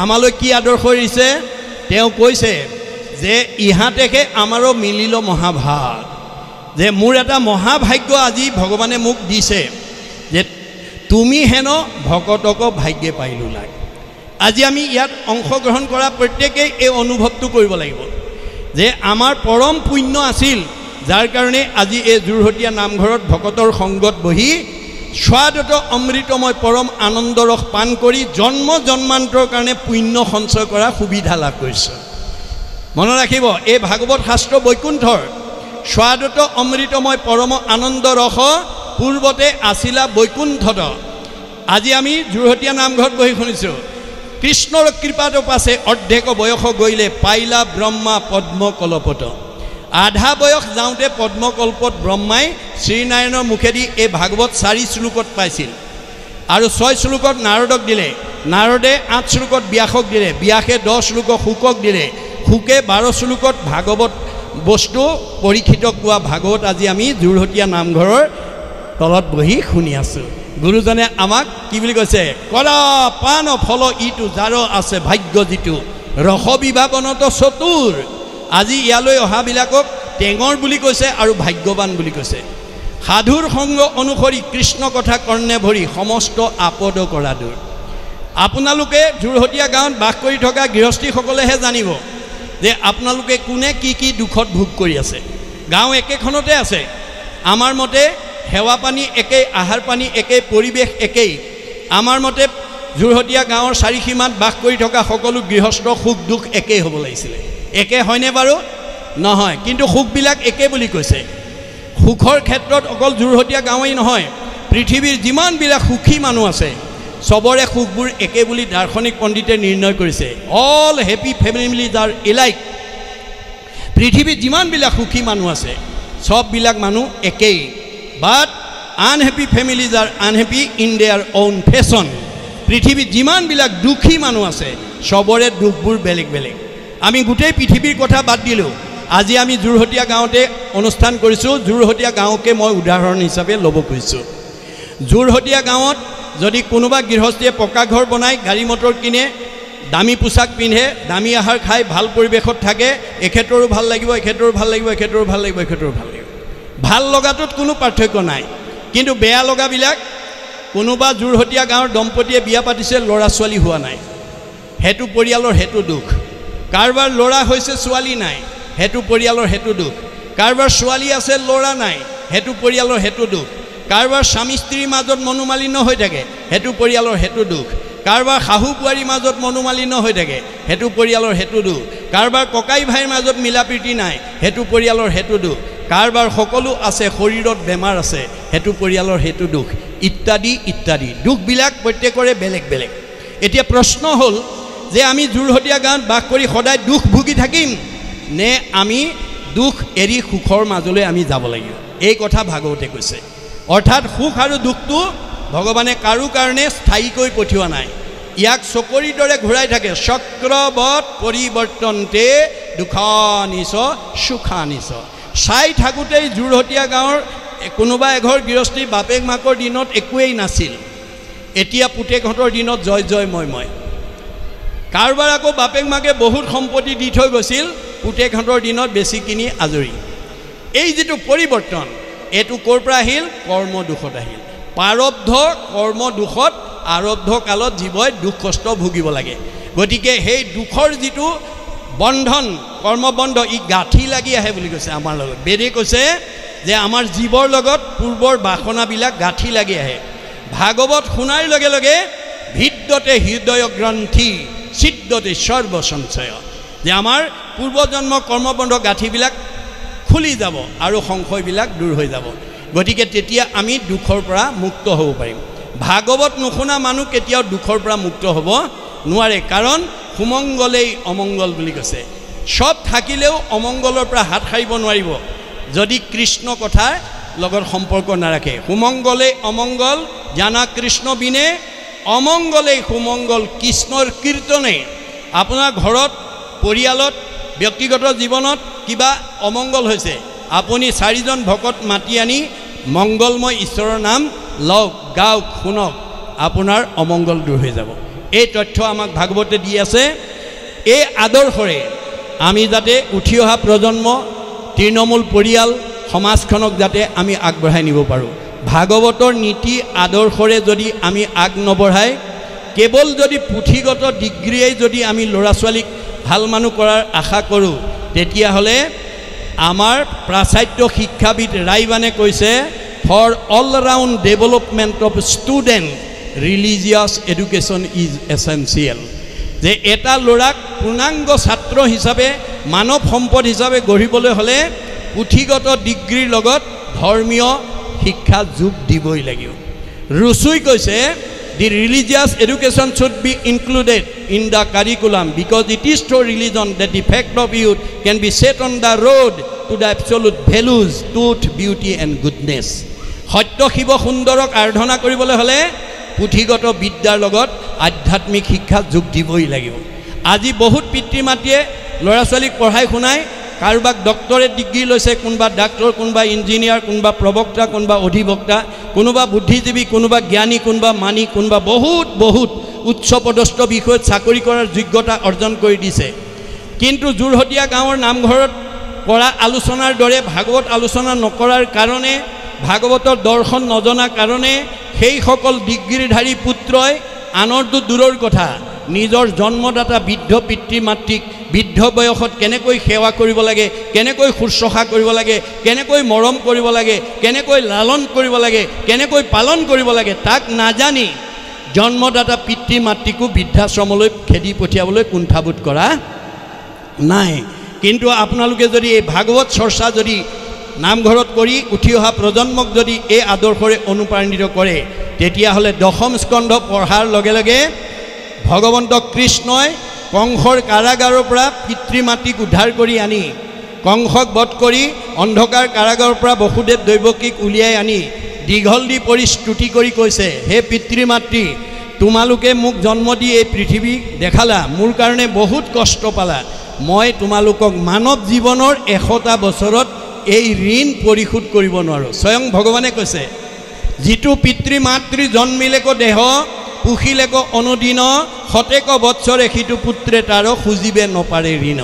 Speaker 1: আমালৈ কি আদৰ্শ দিছে তেওঁ কৈছে যে ইহাতেকে আমাৰো মিলিল মহাভাগ যে মোৰ এটা মহাভাগ্য আজি ভগৱানে মোক দিছে যে তুমি হেন ভকতক ভাগ্যে পাইলো লাগ আজি আমি ইয়াত অংশগ্ৰহণ কৰা প্ৰত্যেকেই এই অনুভৱটো কৰিব লাগিব যে আমাৰ পৰম পুণ্য আছিল যাৰ কাৰণে আজি এই জুৰহতীয়া নামঘৰত ভকতৰ সংগত বহি স্বাদত অমৃতময় পৰম আনন্দ ৰস পান কৰি জন্ম জন্মান্তৰ কাৰণে পুণ্য সঞ্চয় কৰা সুবিধা লাভ কৰিছে মনত ৰাখিব এই ভাগৱত শাস্ত্ৰ বৈকুণ্ঠৰ স্বাদত অমৃতময় পৰম আনন্দ ৰস পূৰ্বতে আছিলা বৈকুণ্ঠত আজি আমি জুৰহতীয়া নামঘৰত বহি শুনিছোঁ কৃষ্ণৰ কৃপাত পাছে অৰ্ধেক বয়স গইলে পাইলা ব্ৰহ্মা পদ্ম কলপত আধা বয়স যাওঁতে পদ্মকল্পত ব্ৰহ্মাই শ্ৰীনাৰায়ণৰ মুখেদি এই ভাগৱত 4 শ্লোকত পাইছিল আৰু 6 শ্লোকত নাৰদক দিলে নাৰদে 8 শ্লোকত ব্যাসক দিলে ব্যাসে 10 শ্লোকক শুকক দিলে শুকে 12 শ্লোকত ভাগৱত বস্তু পৰীক্ষিতক কোৱা ভাগৱত আজি আমি জুৰহতীয়া নামঘৰৰ তলত বহি শুনি আছোঁ গুৰুজনে আমাক কি বুলি কৈছে কৰা পান ফল ইটো যাৰ আছে ভাগ্য যিটো ৰস বিভাৱনত চতুৰ আজি ইয়ালৈ অহাবিলাকক টেঙৰ বুলি কৈছে আৰু ভাগ্যৱান বুলি কৈছে সাধুৰ সংগ অনুসৰি কৃষ্ণ কথা কৰ্ণে ভৰি সমস্ত আপদ কৰা দূৰ আপোনালোকে জুৰহতীয়া গাঁৱত বাস কৰি থকা গৃহস্থীসকলেহে জানিব যে আপোনালোকে কোনে কি কি দুখত ভোগ কৰি আছে গাঁও একেখনতে আছে আমাৰ মতে সেৱা পানী একেই আহাৰ পানী একেই পৰিৱেশ একেই আমাৰ মতে জুৰহতীয়া গাঁৱৰ চাৰিসীমাত বাস কৰি থকা সকলো গৃহস্থ সুখ দুখ একেই হ'ব লাগিছিলে একে হয়নে বাৰু নহয় কিন্তু সুখবিলাক একে বুলি কৈছে সুখৰ ক্ষেত্ৰত অকল জুৰহতীয়া গাঁৱেই নহয় পৃথিৱীৰ যিমানবিলাক সুখী মানুহ আছে সবৰে সুখবোৰ একে বুলি দাৰ্শনিক পণ্ডিতে নিৰ্ণয় কৰিছে all happy families are alike পৃথিৱীত যিমানবিলাক সুখী মানুহ আছে সববিলাক মানুহ একেই but unhappy families are unhappy in their own fashion পৃথিৱীত যিমানবিলাক দুখী মানুহ আছে সবৰে দুখবোৰ বেলেগ বেলেগ আমি গোটেই পৃথিৱীৰ কথা বাদ দিলোঁ আজি আমি জুৰহতীয়া গাঁৱতে অনুষ্ঠান কৰিছোঁ জুৰহতীয়া গাঁৱকে মই উদাহৰণ হিচাপে ল'ব খুজিছোঁ জুৰহতীয়া গাঁৱত যদি কোনোবা গৃহস্থীয়ে পকা ঘৰ বনায় গাড়ী মটৰ কিনে দামী পোছাক পিন্ধে দামী আহাৰ খাই ভাল পৰিৱেশত থাকে এখেতৰো ভাল লাগিব এখেতৰো ভাল লাগিব এখেতৰো ভাল লাগিব এখেতৰো ভাল লাগিব ভাল লগাটোত কোনো পাৰ্থক্য নাই কিন্তু বেয়া লগাবিলাক কোনোবা জুৰহতীয়া গাঁৱৰ দম্পতীয়ে বিয়া পাতিছে ল'ৰা ছোৱালী হোৱা নাই হেতু পৰিয়ালৰ হেতু দুখ কাৰোবাৰ ল'ৰা হৈছে ছোৱালী নাই হেতু পৰিয়ালৰ হেতু দুখ কাৰোবাৰ ছোৱালী আছে ল'ৰা নাই হেতু পৰিয়ালৰ হেতু দুখ কাৰোবাৰ স্বামী স্ত্ৰীৰ মাজত মনোমালিন্য হৈ থাকে হেতু পৰিয়ালৰ হেতু দুখ কাৰোবাৰ শাহু বোৱাৰীৰ মাজত মনোমালিন্য হৈ থাকে হেতু পৰিয়ালৰ হেতু দুখ কাৰোবাৰ ককাই ভাইৰ মাজত মিলাপ্ৰীতি নাই হেতু পৰিয়ালৰ হেতু দুখ কাৰোবাৰ সকলো আছে শৰীৰত বেমাৰ আছে হেতু পৰিয়ালৰ হেতু দুখ ইত্যাদি ইত্যাদি দুখবিলাক প্ৰত্যেকৰে বেলেগ বেলেগ এতিয়া প্ৰশ্ন হ'ল যে আমি জুৰহতীয়া গাঁৱত বাস কৰি সদায় দুখ ভুগি থাকিম নে আমি দুখ এৰি সুখৰ মাজলৈ আমি যাব লাগিব এই কথা ভাগৱতে কৈছে অৰ্থাৎ সুখ আৰু দুখটো ভগৱানে কাৰো কাৰণে স্থায়ীকৈ পঠিওৱা নাই ইয়াক চকৰিৰ দৰে ঘূৰাই থাকে চক্ৰবৎ পৰিৱৰ্তনতে দুখানিচ সুখানিচ চাই থাকোঁতেই জুৰহতীয়া গাঁৱৰ কোনোবা এঘৰ গৃহস্থী বাপেক মাকৰ দিনত একোৱেই নাছিল এতিয়া পুতেকহঁতৰ দিনত জয় জয় মই কাৰোবাৰ আকৌ বাপেক মাকে বহুত সম্পত্তি দি থৈ গৈছিল পুতেকহঁতৰ দিনত বেছি কিনি আজৰি এই যিটো পৰিৱৰ্তন এইটো ক'ৰ পৰা আহিল কৰ্ম দুখত আহিল প্ৰাৰব্ধ কৰ্ম দুখত আৰব্ধ কালত জীৱই দুখ কষ্ট ভুগিব লাগে গতিকে সেই দুখৰ যিটো বন্ধন কৰ্মবন্ধ ই গাঁঠি লাগি আহে বুলি কৈছে আমাৰ লগত বেদে কৈছে যে আমাৰ জীৱৰ লগত পূৰ্বৰ বাসনাবিলাক গাঁঠি লাগি আহে ভাগৱত শুনাৰ লগে লগে ভিদ্যতে হৃদয় গ্ৰন্থি সিদ্ধতে সৰ্বসঞ্চয় যে আমাৰ পূৰ্বজন্ম কৰ্মবন্ধ গাঁঠিবিলাক খুলি যাব আৰু সংশয়বিলাক দূৰ হৈ যাব গতিকে তেতিয়া আমি দুখৰ পৰা মুক্ত হ'ব পাৰিম ভাগৱত নুশুনা মানুহ কেতিয়াও দুখৰ পৰা মুক্ত হ'ব নোৱাৰে কাৰণ সুমংগলেই অমংগল বুলি কৈছে সব থাকিলেও অমংগলৰ পৰা হাত সাৰিব নোৱাৰিব যদি কৃষ্ণ কথাৰ লগত সম্পৰ্ক নাৰাখে সুমংগলেই অমংগল জানা কৃষ্ণ বিনে অমংগলেই সুমংগল কৃষ্ণৰ কীৰ্তনে আপোনাৰ ঘৰত পৰিয়ালত ব্যক্তিগত জীৱনত কিবা অমংগল হৈছে আপুনি চাৰিজন ভকত মাতি আনি মংগলময় ঈশ্বৰৰ নাম লওক গাওক শুনক আপোনাৰ অমংগল দূৰ হৈ যাব এই তথ্য আমাক ভাগৱতে দি আছে এই আদৰ্শৰে আমি যাতে উঠি অহা প্ৰজন্ম তৃণমূল পৰিয়াল সমাজখনক যাতে আমি আগবঢ়াই নিব পাৰোঁ ভাগৱতৰ নীতি আদৰ্শৰে যদি আমি আগ নবঢ়াই কেৱল যদি পুথিগত ডিগ্ৰীয়ে যদি আমি ল'ৰা ছোৱালীক ভাল মানুহ কৰাৰ আশা কৰোঁ তেতিয়াহ'লে আমাৰ প্ৰাচাত্য শিক্ষাবিদ ৰাইবানে কৈছে for all round development of student religious education is essential যে এটা ল'ৰাক পূৰ্ণাংগ ছাত্ৰ হিচাপে মানৱ সম্পদ হিচাপে গঢ়িবলৈ হ'লে পুথিগত ডিগ্ৰীৰ লগত ধৰ্মীয় শিক্ষা যোগ দিবই লাগিব ৰুচুই কৈছে the religious education should be included in the curriculum because it is through religion that the fact of youth can be set on the road to the absolute values truth beauty and goodness সত্য শিৱ সুন্দৰক আৰাধনা কৰিবলৈ হ'লে পুথিগত বিদ্যাৰ লগত আধ্যাত্মিক শিক্ষা যোগ দিবই লাগিব আজি বহুত পিতৃ মাতৃয়ে ল'ৰা ছোৱালীক পঢ়াই শুনাই কাৰোবাক ডক্টৰেট ডিগ্ৰী লৈছে কোনোবা ডাক্তৰ কোনোবা ইঞ্জিনিয়াৰ কোনোবা প্ৰবক্তা কোনোবা অধিবক্তা কোনোবা বুদ্ধিজীৱী কোনোবা জ্ঞানী কোনোবা মানি কোনোবা বহুত উচ্চ পদস্থ বিষয়ত চাকৰি কৰাৰ যোগ্যতা অৰ্জন কৰি দিছে কিন্তু জোৰহতীয়া গাঁৱৰ নামঘৰত কৰা আলোচনাৰ দৰে ভাগৱত আলোচনা নকৰাৰ কাৰণে ভাগৱতৰ দৰ্শন নজনা কাৰণে সেই সকল ডিগ্ৰীধাৰী পুত্ৰই আনৰটো দূৰৰ কথা নিজৰ জন্মদাতা বৃদ্ধ পিতৃ মাতৃক বৃদ্ধ বয়সত কেনেকৈ সেৱা কৰিব লাগে কেনেকৈ শুশ্ৰূষা কৰিব লাগে কেনেকৈ মৰম কৰিব লাগে কেনেকৈ লালন কৰিব লাগে কেনেকৈ পালন কৰিব লাগে তাক নাজানি জন্মদাতা পিতৃ মাতৃকো বৃদ্ধাশ্ৰমলৈ খেদি পঠিয়াবলৈ কুণ্ঠাবোধ কৰা নাই কিন্তু আপোনালোকে যদি এই ভাগৱত চৰ্চা যদি নামঘৰত কৰি উঠি অহা প্ৰজন্মক যদি এই আদৰ্শৰে অনুপ্ৰাণিত কৰে তেতিয়াহ'লে দশম স্কন্ধ পঢ়াৰ লগে লগে ভগৱন্ত কৃষ্ণই কংসৰ কাৰাগাৰৰ পৰা পিতৃ মাতৃক উদ্ধাৰ কৰি আনি কংসক বধ কৰি অন্ধকাৰ কাৰাগাৰৰ পৰা বসুদেৱ দৈৱকীক উলিয়াই আনি দীঘল দি পৰি স্তুতি কৰি কৈছে হে পিতৃ মাতৃ তোমালোকে মোক জন্ম দি এই পৃথিৱী দেখালা মোৰ কাৰণে বহুত কষ্ট পালা মই তোমালোকক মানৱ জীৱনৰ 100টা বছৰত এই ঋণ পৰিশোধ কৰিব নোৱাৰোঁ স্বয়ং ভগৱানে কৈছে যিটো পিতৃ মাতৃ জন্মিলেকো দেহ পুখিলেকো অনুদিন শতেক বৎসৰে সিটো পুত্ৰে তাৰ খুজিবে নপাৰে ঋণ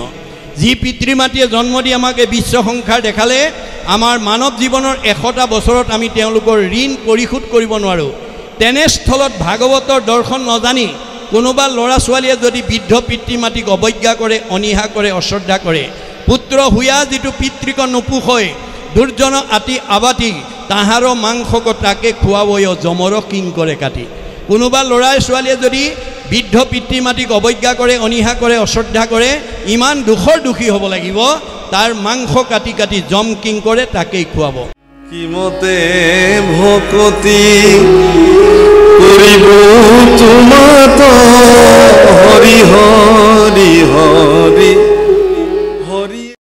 Speaker 1: যি পিতৃ মাতৃয়ে জন্ম দি আমাক এই বিশ্ব সংসাৰ দেখালে আমাৰ মানৱ জীৱনৰ 100টা বছৰত আমি তেওঁলোকৰ ঋণ পৰিশোধ কৰিব নোৱাৰোঁ তেনেস্থলত ভাগৱতৰ দৰ্শন নজানি কোনোবা ল'ৰা ছোৱালীয়ে যদি বৃদ্ধ পিতৃ মাতৃক অৱজ্ঞা কৰে অনিহা কৰে অশ্ৰদ্ধা কৰে পুত্ৰ হুয়া যিটো পিতৃক নোপোষয় দুৰ্জন আতি আবাতি তাহাৰ মাংসক তাকে খুৱাবয় জমৰ কিং কৰে কাটি কোনোবা ল'ৰা ছোৱালীয়ে যদি বৃদ্ধ পিতৃ মাতৃক অৱজ্ঞা কৰে অনিহা কৰে অশ্ৰদ্ধা কৰে ইমান দুখৰ দুখী হ'ব লাগিব তাৰ মাংস কাটি কাটি জম কিং কৰে তাকেই খুৱাব
Speaker 2: কিমতে ভকতি কৰিব তোমাত হৰি হৰি হৰি